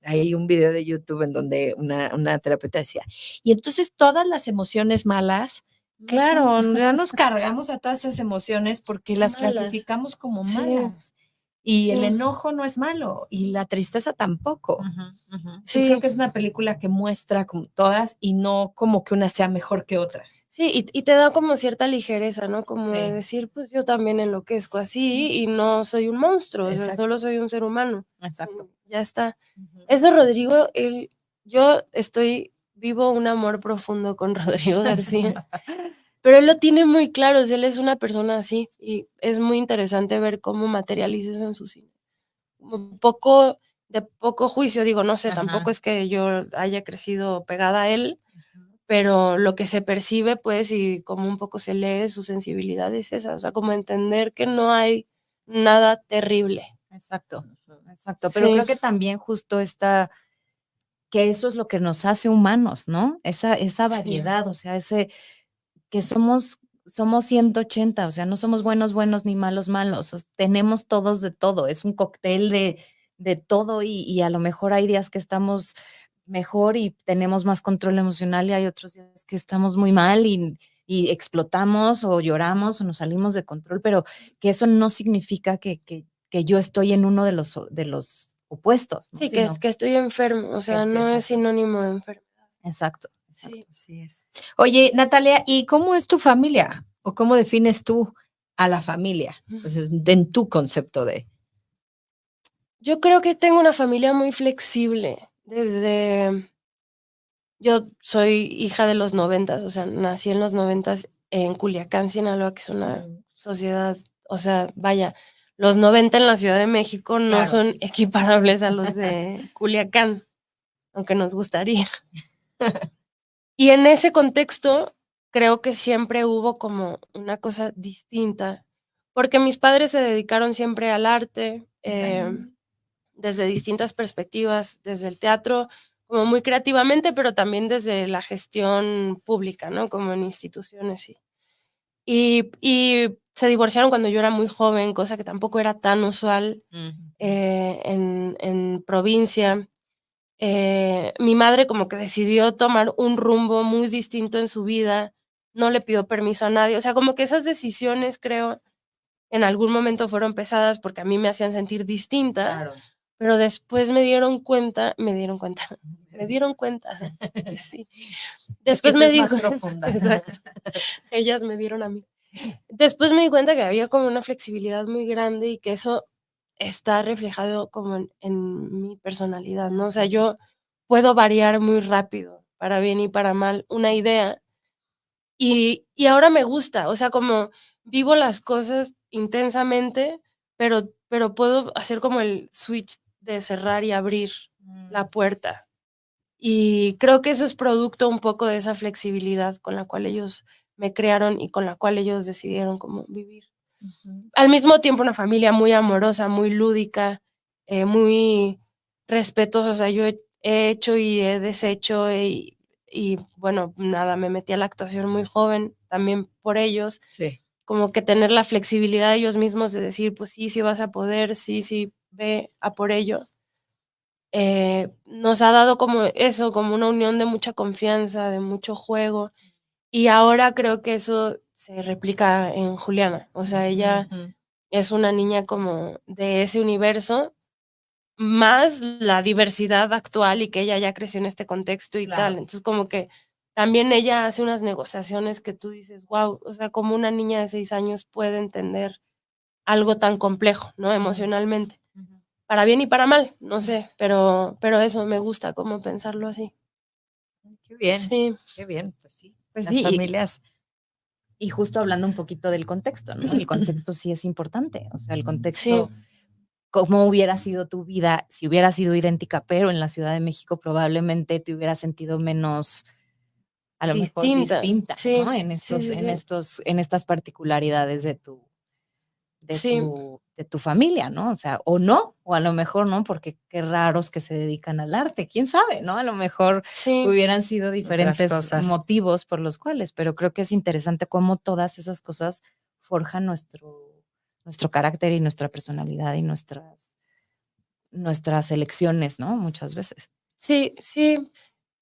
ahí un video de YouTube en donde una terapeuta decía, y entonces todas las emociones malas, No son claro, ya nos cargamos a todas esas emociones porque las malas. clasificamos como Sí, malas. Y el sí, enojo no es malo y la tristeza tampoco. Yo creo sí. que es una película que muestra como todas y no como que una sea mejor que otra. Sí, y te da como cierta ligereza, ¿no? Como de Sí. decir, pues yo también enloquezco así y no soy un monstruo, o sea, Exacto. solo soy un ser humano. Exacto. Ya está. Ujú. Eso, Rodrigo, yo vivo un amor profundo con Rodrigo García, pero él lo tiene muy claro, o sea, él es una persona así y es muy interesante ver cómo materializa eso en su cine. Como de poco juicio, digo, no sé, tampoco Ajá. es que yo haya crecido pegada a él, pero lo que se percibe, pues, y como un poco se lee su sensibilidad es esa, o sea, como entender que no hay nada terrible. Exacto. Exacto. Pero Sí, creo que también justo está, que eso es lo que nos hace humanos, ¿no? Esa sí, variedad, o sea, que somos 180, o sea, no somos buenos ni malos, tenemos todos de todo, es un cóctel de todo y a lo mejor hay días que estamos mejor y tenemos más control emocional y hay otros días que estamos muy mal y explotamos o lloramos o nos salimos de control, pero que eso no significa que yo estoy en uno de los opuestos, ¿no? sí, que estoy enfermo, o Que sea, esté no es exacto, sinónimo de enfermo. exacto, Sí. exacto. Así es. Oye, Natalia, ¿y cómo es tu familia? ¿O cómo defines tú a la familia? Pues, en tu concepto de. Yo creo que tengo una familia muy flexible. Yo soy hija de los 90, o sea, nací en los 90 en Culiacán, Sinaloa, que es una sociedad, o sea, vaya, los 90 en la Ciudad de México no Claro. son equiparables a los de Culiacán, aunque nos gustaría. Y en ese contexto, creo que siempre hubo como una cosa distinta, porque mis padres se dedicaron siempre al arte, desde distintas perspectivas, desde el teatro, como muy creativamente, pero también desde la gestión pública, ¿no? Como en instituciones, sí. Y se divorciaron cuando yo era muy joven, cosa que tampoco era tan usual en provincia. Mi madre como que decidió tomar un rumbo muy distinto en su vida, no le pidió permiso a nadie, o sea, como que esas decisiones, creo, en algún momento fueron pesadas porque a mí me hacían sentir distinta, Claro. pero después me dieron cuenta, sí. Después me di más profunda. Exacto. Ellas me dieron a mí. Después me di cuenta que había como una flexibilidad muy grande y que eso está reflejado como en mi personalidad, ¿no? O sea, yo puedo variar muy rápido, para bien y para mal, una idea. Y ahora me gusta, o sea, como vivo las cosas intensamente, pero puedo hacer como el switch de cerrar y abrir la puerta. Y creo que eso es producto un poco de esa flexibilidad con la cual ellos me crearon y con la cual ellos decidieron cómo vivir. Al mismo tiempo una familia muy amorosa, muy lúdica, muy respetuosa. O sea, yo he hecho y he deshecho y bueno, nada, me metí a la actuación muy joven, también por ellos. Sí. Como que tener la flexibilidad de ellos mismos de decir, pues sí, sí vas a poder, sí, ve a por ello. Nos ha dado como eso, como una unión de mucha confianza, de mucho juego. Y ahora creo que eso se replica en Juliana. O sea, ella es una niña como de ese universo, más la diversidad actual y que ella ya creció en este contexto y Claro. tal. Entonces, como que también ella hace unas negociaciones que tú dices, wow, o sea, como una niña de 6 años puede entender algo tan complejo, ¿no? Emocionalmente. Para bien y para mal, no sé, pero eso me gusta como pensarlo así. Qué bien, Sí. qué bien, pues sí. Pues Las sí, familias. y justo hablando un poquito del contexto, ¿no? El contexto sí es importante, o sea, el Sí. contexto, cómo hubiera sido tu vida si hubiera sido idéntica, pero en la Ciudad de México probablemente te hubieras sentido menos, a lo mejor distinta, sí, ¿no? En estas particularidades de Sí. tu familia, ¿no? O sea, o no, o a lo mejor no, porque qué raros que se dedican al arte, quién sabe, ¿no? A lo mejor Sí. hubieran sido diferentes cosas. motivos por los cuales, pero creo que es interesante cómo todas esas cosas forjan nuestro carácter y nuestra personalidad y nuestras elecciones, ¿no? Muchas veces. Sí, sí.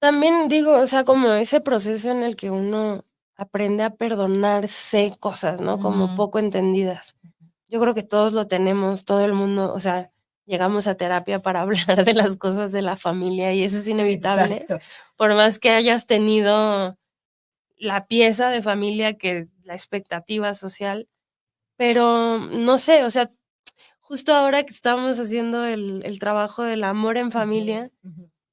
También digo, o sea, como ese proceso en el que uno aprende a perdonarse cosas, ¿no? Como poco entendidas. Yo creo que todos lo tenemos, todo el mundo, o sea, llegamos a terapia para hablar de las cosas de la familia y eso es inevitable. Exacto. Por más que hayas tenido la pieza de familia que es la expectativa social, pero no sé, o sea, justo ahora que estamos haciendo el trabajo del amor en familia,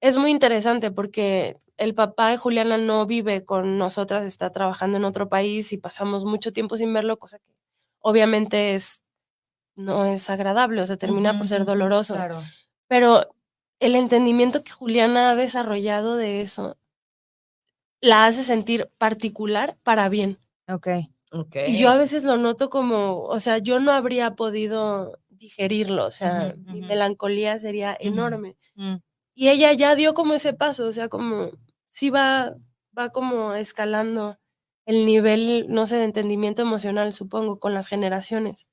es muy interesante porque el papá de Juliana no vive con nosotras, está trabajando en otro país y pasamos mucho tiempo sin verlo, cosa que obviamente no es agradable, o sea, termina por ser doloroso. Claro. Pero el entendimiento que Juliana ha desarrollado de eso la hace sentir particular para bien. Ok. Y yo a veces lo noto como, o sea, yo no habría podido digerirlo, o sea, mi melancolía sería enorme. Y ella ya dio como ese paso, o sea, como sí va como escalando el nivel, no sé, de entendimiento emocional, supongo, con las generaciones.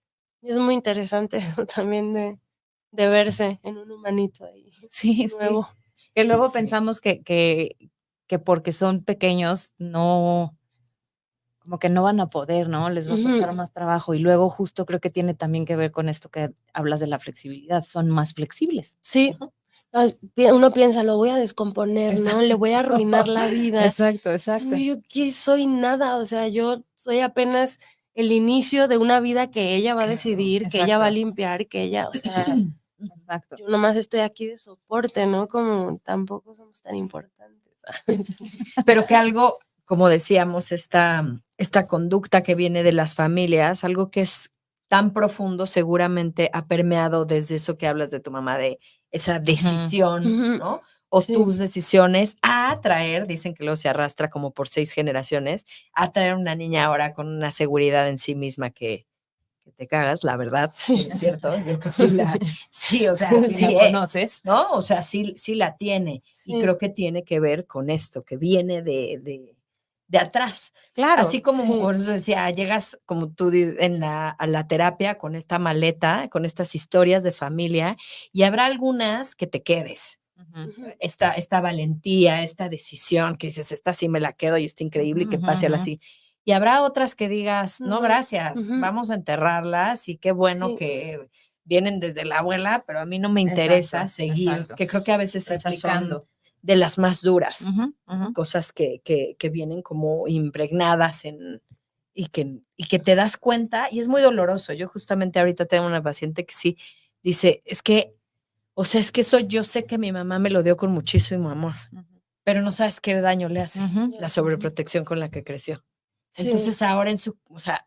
Y es muy interesante eso también de verse en un humanito ahí Sí, nuevo. sí. Que luego Sí. pensamos que porque son pequeños no, como que no van a poder, ¿no? Les va a costar más trabajo. Y luego justo creo que tiene también que ver con esto que hablas de la flexibilidad. Son más flexibles. Sí. Uno piensa, lo voy a descomponer, ¿no? Le voy a arruinar la vida. Exacto, exacto. Yo que soy nada, o sea, yo soy apenas el inicio de una vida que ella va a decidir, que ella va a limpiar, que ella, o sea, Exacto. yo nomás estoy aquí de soporte, ¿no? Como tampoco somos tan importantes. Pero que algo, como decíamos, esta conducta que viene de las familias, algo que es tan profundo, seguramente ha permeado desde eso que hablas de tu mamá, de esa decisión, ¿no? O Sí. tus decisiones a atraer, dicen que luego se arrastra como por 6 generaciones, a traer una niña ahora con una seguridad en sí misma que que te cagas, la verdad, Sí. es cierto. Yo creo que sí, o sea, Si sí la es, conoces. ¿no? O sea, sí la tiene. Sí. Y creo que tiene que ver con esto, que viene de atrás. Claro. Así como, sí. por eso decía, llegas, como tú dices, a la terapia con esta maleta, con estas historias de familia, y habrá algunas que te quedes. Esta valentía, esta decisión que dices, esta sí me la quedo y está increíble y que pase así. Y habrá otras que digas, no, gracias, vamos a enterrarlas y qué bueno Sí. que vienen desde la abuela, pero a mí no me interesa seguir, que creo que a veces esas son de las más duras, cosas que vienen como impregnadas y que te das cuenta y es muy doloroso. Yo justamente ahorita tengo una paciente que sí dice, es que, o sea, es que yo sé que mi mamá me lo dio con muchísimo amor, pero no sabes qué daño le hace la sobreprotección con la que creció. Sí. Entonces ahora o sea,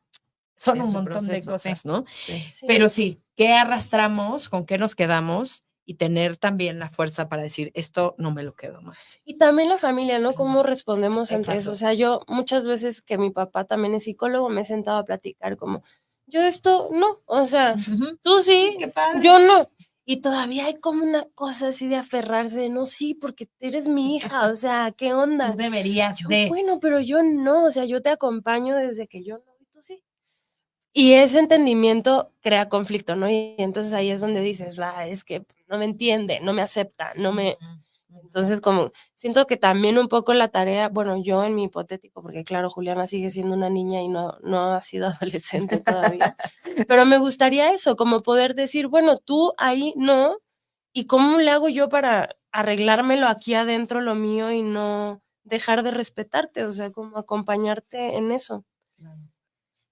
son En un su montón de proceso, cosas, sí. ¿no? Sí. Pero sí, ¿qué arrastramos? ¿Con qué nos quedamos? Y tener también la fuerza para decir, esto no me lo quedo más. Y también la familia, ¿no? ¿Cómo respondemos ante Exacto. eso? O sea, yo muchas veces que mi papá también es psicólogo, me he sentado a platicar como, yo esto no, o sea, tú sí, qué padre. yo no. Y todavía hay como una cosa así de aferrarse, no, sí, porque eres mi hija, o sea, ¿qué onda? Tú deberías Yo, de. bueno, pero yo no, o sea, yo te acompaño desde que yo no, y tú sí. Y ese entendimiento crea conflicto, ¿no? Y entonces ahí es donde dices, va, es que no me entiende, no me acepta, no me... Entonces, como siento que también un poco la tarea, bueno, yo en mi hipotético, porque claro, Juliana sigue siendo una niña y no ha sido adolescente todavía, pero me gustaría eso, como poder decir, bueno, tú ahí no, ¿y cómo le hago yo para arreglármelo aquí adentro lo mío y no dejar de respetarte? O sea, como acompañarte en eso.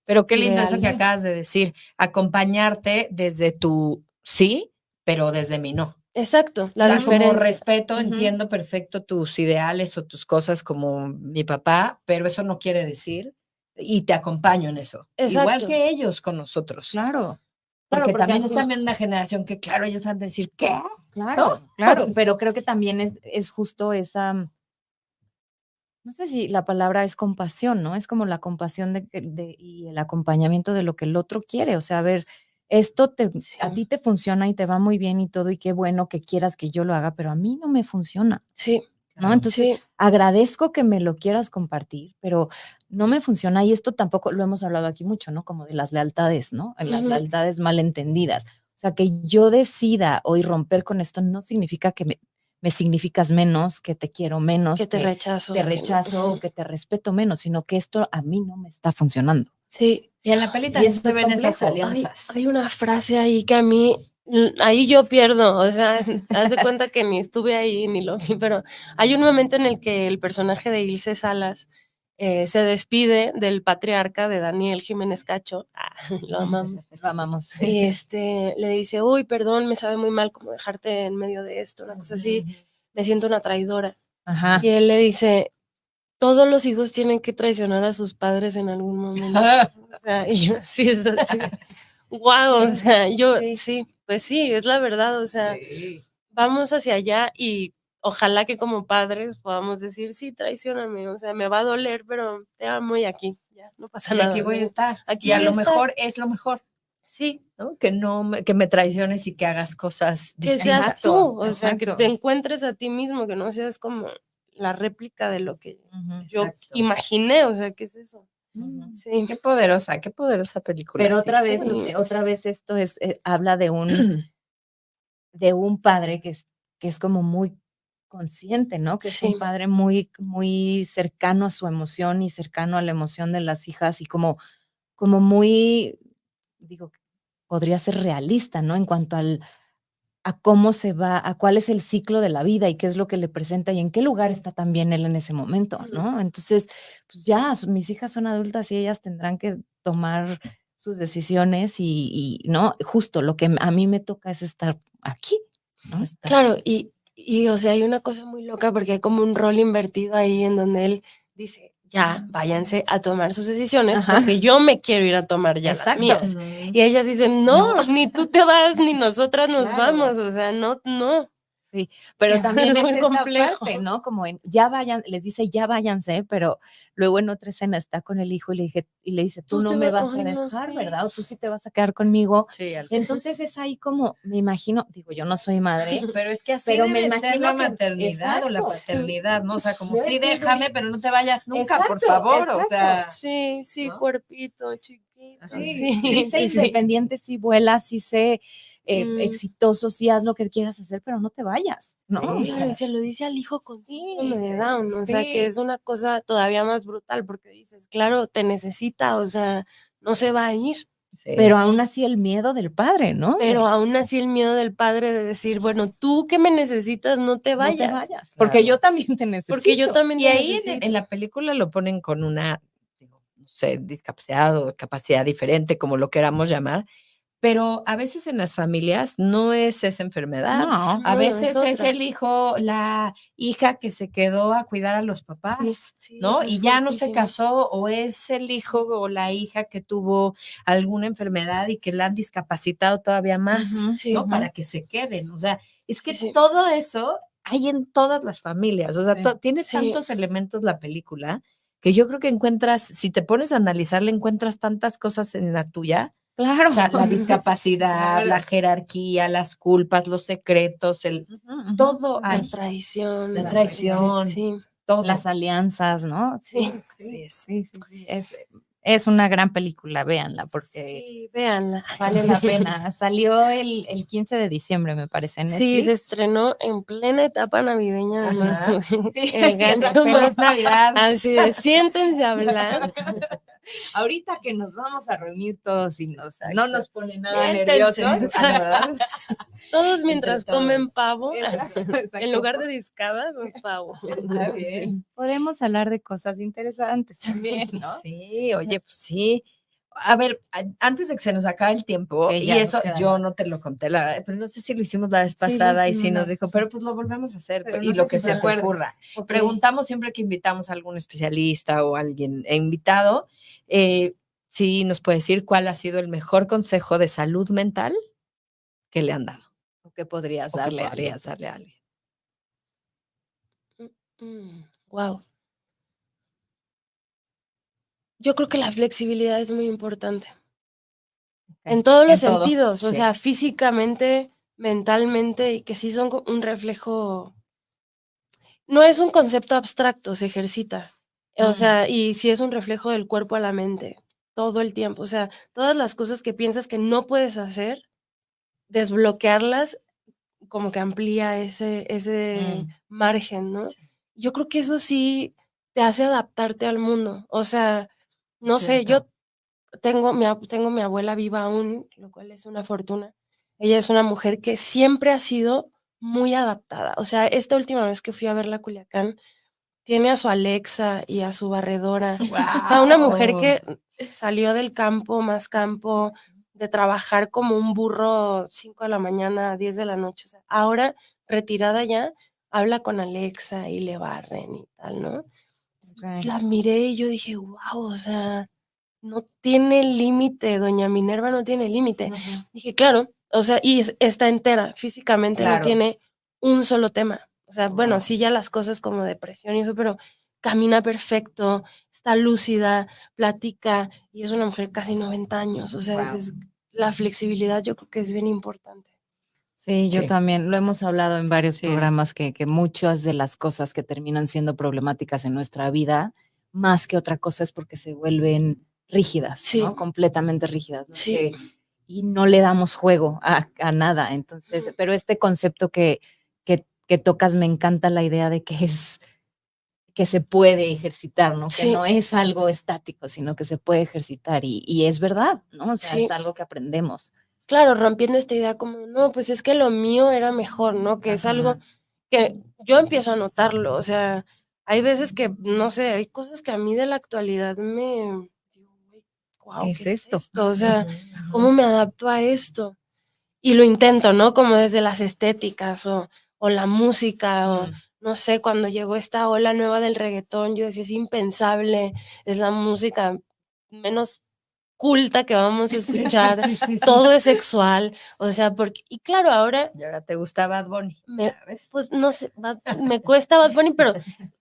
Pero qué lindo eso que Ideal. acabas de decir, acompañarte desde tu sí, pero desde mi no. Exacto, la O sea, diferencia. como respeto, entiendo perfecto tus ideales o tus cosas como mi papá, pero eso no quiere decir, y te acompaño en eso. Igual Exacto. que ellos con nosotros. Claro. Porque, porque también es aquí- también una generación que, claro, ellos van a decir, ¿qué? Claro, claro, pero creo que también es justo esa, no sé si la palabra es compasión, ¿no? Es como la compasión y el acompañamiento de lo que el otro quiere. O sea, a ver, esto a ti te funciona y te va muy bien y todo, y qué bueno que quieras que yo lo haga, pero a mí no me funciona, Sí, ¿no? Entonces, agradezco que me lo quieras compartir, pero no me funciona y esto tampoco lo hemos hablado aquí mucho, ¿no? Como de las lealtades, ¿no? Las lealtades malentendidas. O sea, que yo decida hoy romper con esto no significa que me significas menos, que te quiero menos, que te rechazo. o que te respeto menos, sino que esto a mí no me está funcionando. Sí. Y en la peli Y también eso se es ven esas complejo. alianzas. Hay una frase ahí que a mí, ahí yo pierdo, o sea, haz de cuenta que ni estuve ahí ni lo vi, pero hay un momento en el que el personaje de Ilse Salas se despide del patriarca de Daniel Jiménez Cacho, lo amamos. Lo amamos. Y le dice, uy, perdón, me sabe muy mal como dejarte en medio de esto, una cosa así, me siento una traidora. Ajá. Y él le dice, todos los hijos tienen que traicionar a sus padres en algún momento. O sea, y yo así es así. Wow, o sea, yo sí, pues sí, es la verdad, o sea, vamos hacia allá y ojalá que como padres podamos decir, sí, traicióname, o sea, me va a doler, pero te amo y aquí, ya, no pasa nada. Aquí voy a estar. Aquí y a voy lo a estar. mejor es lo mejor. Sí. ¿No? Que me traiciones y que hagas cosas Que distintas. seas tú, o sea, que te encuentres a ti mismo, que no seas como la réplica de lo que yo imaginé, o sea, ¿qué es eso? Sí. Qué poderosa película. Pero otra vez esto habla de un padre que es como muy consciente, ¿no? Que es un padre muy, muy cercano a su emoción y cercano a la emoción de las hijas y como muy, digo, podría ser realista, ¿no? En cuanto a cómo se va, a cuál es el ciclo de la vida y qué es lo que le presenta y en qué lugar está también él en ese momento, ¿no? Entonces, pues ya, mis hijas son adultas y ellas tendrán que tomar sus decisiones y ¿no? Justo lo que a mí me toca es estar aquí, ¿no? Claro, y o sea, hay una cosa muy loca porque hay como un rol invertido ahí en donde él dice, ya, váyanse a tomar sus decisiones porque yo me quiero ir a tomar ya las mías. Y ellas dicen, no, ni tú te vas, ni nosotras nos vamos, o sea, no. Sí, pero también Es es muy esta complejo. parte, ¿no? Como ya vayan, les dice ya váyanse, pero luego en otra escena está con el hijo y le dice, tú no me vas a dejar, ¿verdad? O tú sí te vas a quedar conmigo. Sí, Entonces es ahí como, me imagino, digo, yo no soy madre, pero es que así pero me debe ser imagino la que- maternidad o la exacto, paternidad, ¿no? O sea, como Debe sí, ser déjame, pero no te vayas nunca, por Exacto, favor. O exacto. sea, Sí, ¿no? cuerpito, chiquito. sí, Sí, sé sí. independiente, sí vuela, sí sé Mm. exitoso, sí haz lo que quieras hacer, pero no te vayas, ¿no? Sí. O sea, Claro, y se lo dice al hijo con Sí, síndrome de Down, o sea, sí. que es una cosa todavía más brutal, porque dices, claro, te necesita, o sea, no se va a ir. Sí. pero aún así el miedo del padre, ¿no? Pero aún así el miedo del padre de decir, bueno, tú que me necesitas, no te No vayas. te vayas, porque Claro. yo también te necesito. Porque yo también Y te ahí necesito. en la película lo ponen con una, digo, no sé, discapacidad o capacidad diferente, como lo queramos llamar, pero a veces en las familias no es esa enfermedad. No, A No, veces es es otra. el hijo, la hija que se quedó a cuidar a los papás, Sí, ¿no? eso es Y ya no se fuertísimo. casó, o es el hijo o la hija que tuvo alguna enfermedad y que la han discapacitado todavía más, Ujú, Sí. ¿no? ujú. Para que se queden. O sea, es que Sí. todo eso hay en todas las familias. O sea, Sí. tiene Sí. tantos elementos la película que yo creo que encuentras, si te pones a analizarle, encuentras tantas cosas en la tuya. Claro. O sea, la discapacidad, Claro. la jerarquía, las culpas, los secretos, Ujú, ujú. todo La hay. traición. La traición, Sí. todo. Las alianzas, ¿no? Sí. Así es. Sí, sí, sí. Es una gran película, véanla, porque Sí, véanla. vale la pena. Salió el 15 de diciembre, me parece, en Sí, Netflix. se estrenó en plena etapa navideña, además. Ajá. Sí, El gancho Feliz más Navidad. así de siéntense a hablar. Ahorita que nos vamos a reunir todos y no Exacto. nos pone nada Siéntense. nerviosos. ¿Verdad? Todos mientras Entre todos. comen pavo, Exacto, exacto. en lugar de discada, pavo. Está bien. Sí, podemos hablar de cosas interesantes también, ¿no? Sí, oye, pues sí. A ver, antes de que se nos acabe el tiempo, Que y ya nos eso queda yo nada. no te lo conté, la verdad, pero no sé si lo hicimos la vez Sí, lo pasada y hicimos sí la nos vez dijo, pasada. pero pues lo volvemos a hacer Pero y no lo sé que si se se te acuerda. ocurra. Ok. Preguntamos siempre que invitamos a algún especialista o alguien invitado, si nos puede decir cuál ha sido el mejor consejo de salud mental que le han dado ¿O qué podrías o que darle a alguien? podrías darle a alguien. Wow. Yo creo que la flexibilidad es muy importante. En todos los En todo, sentidos, o sí. sea, físicamente, mentalmente, y que sí son un reflejo. No es un concepto abstracto, se ejercita. O Mm. sea, y sí es un reflejo del cuerpo a la mente, todo el tiempo. O sea, todas las cosas que piensas que no puedes hacer, desbloquearlas como que amplía ese margen, ¿no? Sí. Yo creo que eso sí te hace adaptarte al mundo. O sea, no sé, Cierto. yo tengo mi abuela viva aún, lo cual es una fortuna. Ella es una mujer que siempre ha sido muy adaptada. O sea, esta última vez que fui a verla a Culiacán, tiene a su Alexa y a su barredora. O sea, una mujer Guau. que salió del campo, más campo, de trabajar como un burro 5 de la mañana, 10 de la noche. O sea, ahora, retirada ya, habla con Alexa y le barren y tal, ¿no? Ok. La miré y yo dije, wow, o sea, no tiene límite, doña Minerva no tiene límite. Ujú. Dije, claro, o sea, y está entera, físicamente no Claro. tiene un solo tema. O sea, bueno, Wow. sí ya las cosas como depresión y eso, pero camina perfecto, está lúcida, platica, y es una mujer casi 90 años. O sea, Wow. la flexibilidad yo creo que es bien importante. Sí, yo Sí. también. Lo hemos hablado en varios Sí. programas que muchas de las cosas que terminan siendo problemáticas en nuestra vida, más que otra cosa, es porque se vuelven rígidas, Sí. ¿no? Completamente rígidas, ¿no? Sí. Y no le damos juego a nada. Entonces, pero este concepto que tocas, me encanta la idea de que se puede ejercitar, ¿no? Sí. Que no es algo estático, sino que se puede ejercitar. Y es verdad, ¿no? O sea, Sí. es algo que aprendemos. Claro, rompiendo esta idea como, no, pues es que lo mío era mejor, ¿no? Que es Ajá. algo que yo empiezo a notarlo, o sea, hay veces que, no sé, hay cosas que a mí de la actualidad me digo, wow, ¿Qué ¿qué es es esto? esto? O sea, Ujú, ¿cómo me adapto a esto? Y lo intento, ¿no? Como desde las estéticas o la música o, no sé, cuando llegó esta ola nueva del reggaetón, yo decía, es impensable, es la música menos culta que vamos a escuchar, todo es sexual, o sea, porque, y claro, ahora... Y ahora te gusta Bad Bunny. Pues no sé, me cuesta Bad Bunny, pero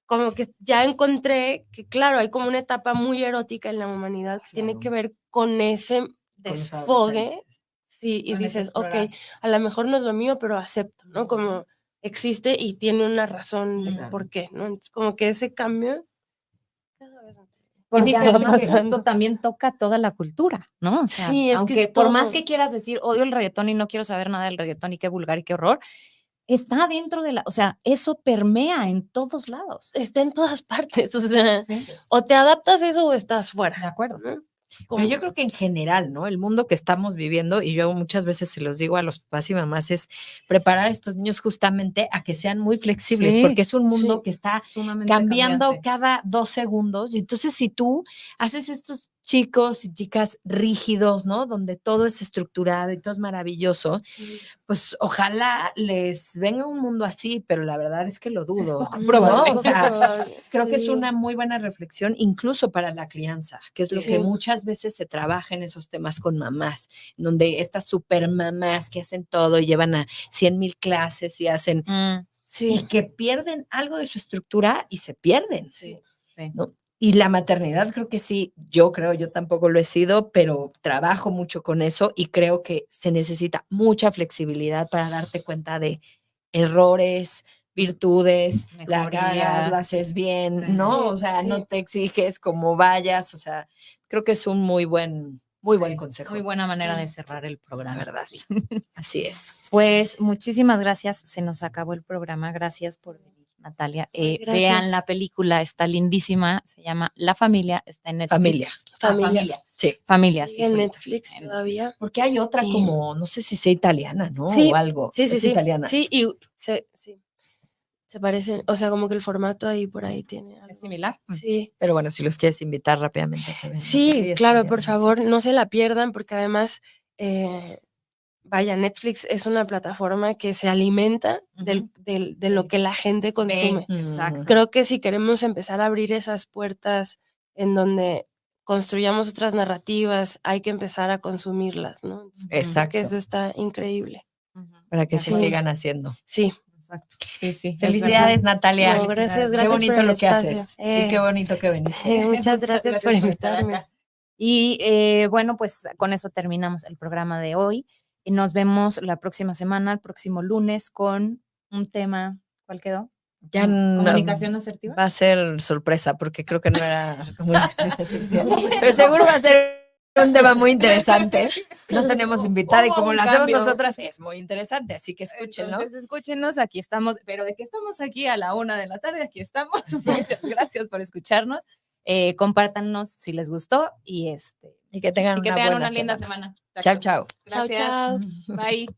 como que ya encontré que, claro, hay como una etapa muy erótica en la humanidad que tiene que ver con ese desfogue, sí, y dices, ok, a lo mejor no es lo mío, pero acepto, ¿no? Como existe y tiene una razón de por qué, ¿no? Entonces, como que ese cambio... Porque además esto también toca toda la cultura, ¿no? O sea, sí, es aunque que por todo. más que quieras decir, odio el reggaetón y no quiero saber nada del reggaetón y qué vulgar y qué horror, está dentro de la, o sea, eso permea en todos lados. Está en todas partes, o sea, o te adaptas a eso o estás fuera. De acuerdo. ¿no? Pero yo creo que en general, ¿no? El mundo que estamos viviendo, y yo muchas veces se los digo a los papás y mamás, es preparar a estos niños justamente a que sean muy flexibles, porque es un mundo que está cambiando cada 2 segundos. Y entonces, si tú haces estos chicos y chicas rígidos, ¿no? Donde todo es estructurado y todo es maravilloso, pues ojalá les venga un mundo así, pero la verdad es que lo dudo. probable. ¿no? O sea, creo que es una muy buena reflexión, incluso para la crianza, que es lo que muchas veces se trabaja en esos temas con mamás, donde estas super mamás que hacen todo y llevan a 100,000 clases y hacen, y que pierden algo de su estructura y se pierden. ¿no? Y la maternidad creo que sí, yo tampoco lo he sido, pero trabajo mucho con eso y creo que se necesita mucha flexibilidad para darte cuenta de errores, virtudes, la cagas, la haces bien, ¿no? O sea, no te exiges como vayas, o sea, creo que es un muy buen consejo. Muy buena manera de cerrar el programa. La verdad. Así es. Pues muchísimas gracias, se nos acabó el programa, gracias por venir, Natalia. Vean la película, está lindísima, se llama La Familia, está en Netflix. Familia. Sí. Familia, sí. En Netflix todavía. Porque hay otra como, no sé si sea italiana, ¿no? Sí, o algo. Sí, es italiana. Sí, y se parecen, o sea, como que el formato ahí por ahí tiene algo. ¿Es similar? Sí. Pero bueno, si los quieres invitar rápidamente. Que sí, claro, por favor, no se la pierdan porque además, vaya, Netflix es una plataforma que se alimenta de lo que la gente consume. Exacto. Creo que si queremos empezar a abrir esas puertas en donde construyamos otras narrativas, hay que empezar a consumirlas, ¿no? Exacto. Que eso está increíble. Para que se sigan haciendo. Sí. Exacto. Sí. Felicidades, Natalia. No, gracias Qué bonito por el lo que espacio. haces. Y qué bonito que viniste. Muchas gracias por invitarme. Y bueno, pues con eso terminamos el programa de hoy. Y nos vemos la próxima semana, el próximo lunes, con un tema. ¿Cuál quedó? Ya ¿Comunicación asertiva? Va a ser sorpresa, porque creo que no era comunicación asertiva. Pero seguro va a ser un tema muy interesante. No tenemos invitada y como lo hacemos nosotras es muy interesante, así que escúchenlo. Entonces escúchenos, aquí estamos, pero de que estamos aquí a la 1 de la tarde, aquí estamos. Muchas gracias por escucharnos. Compártanos si les gustó y que tengan una linda semana. Chao, chao. Gracias. Chao. Bye.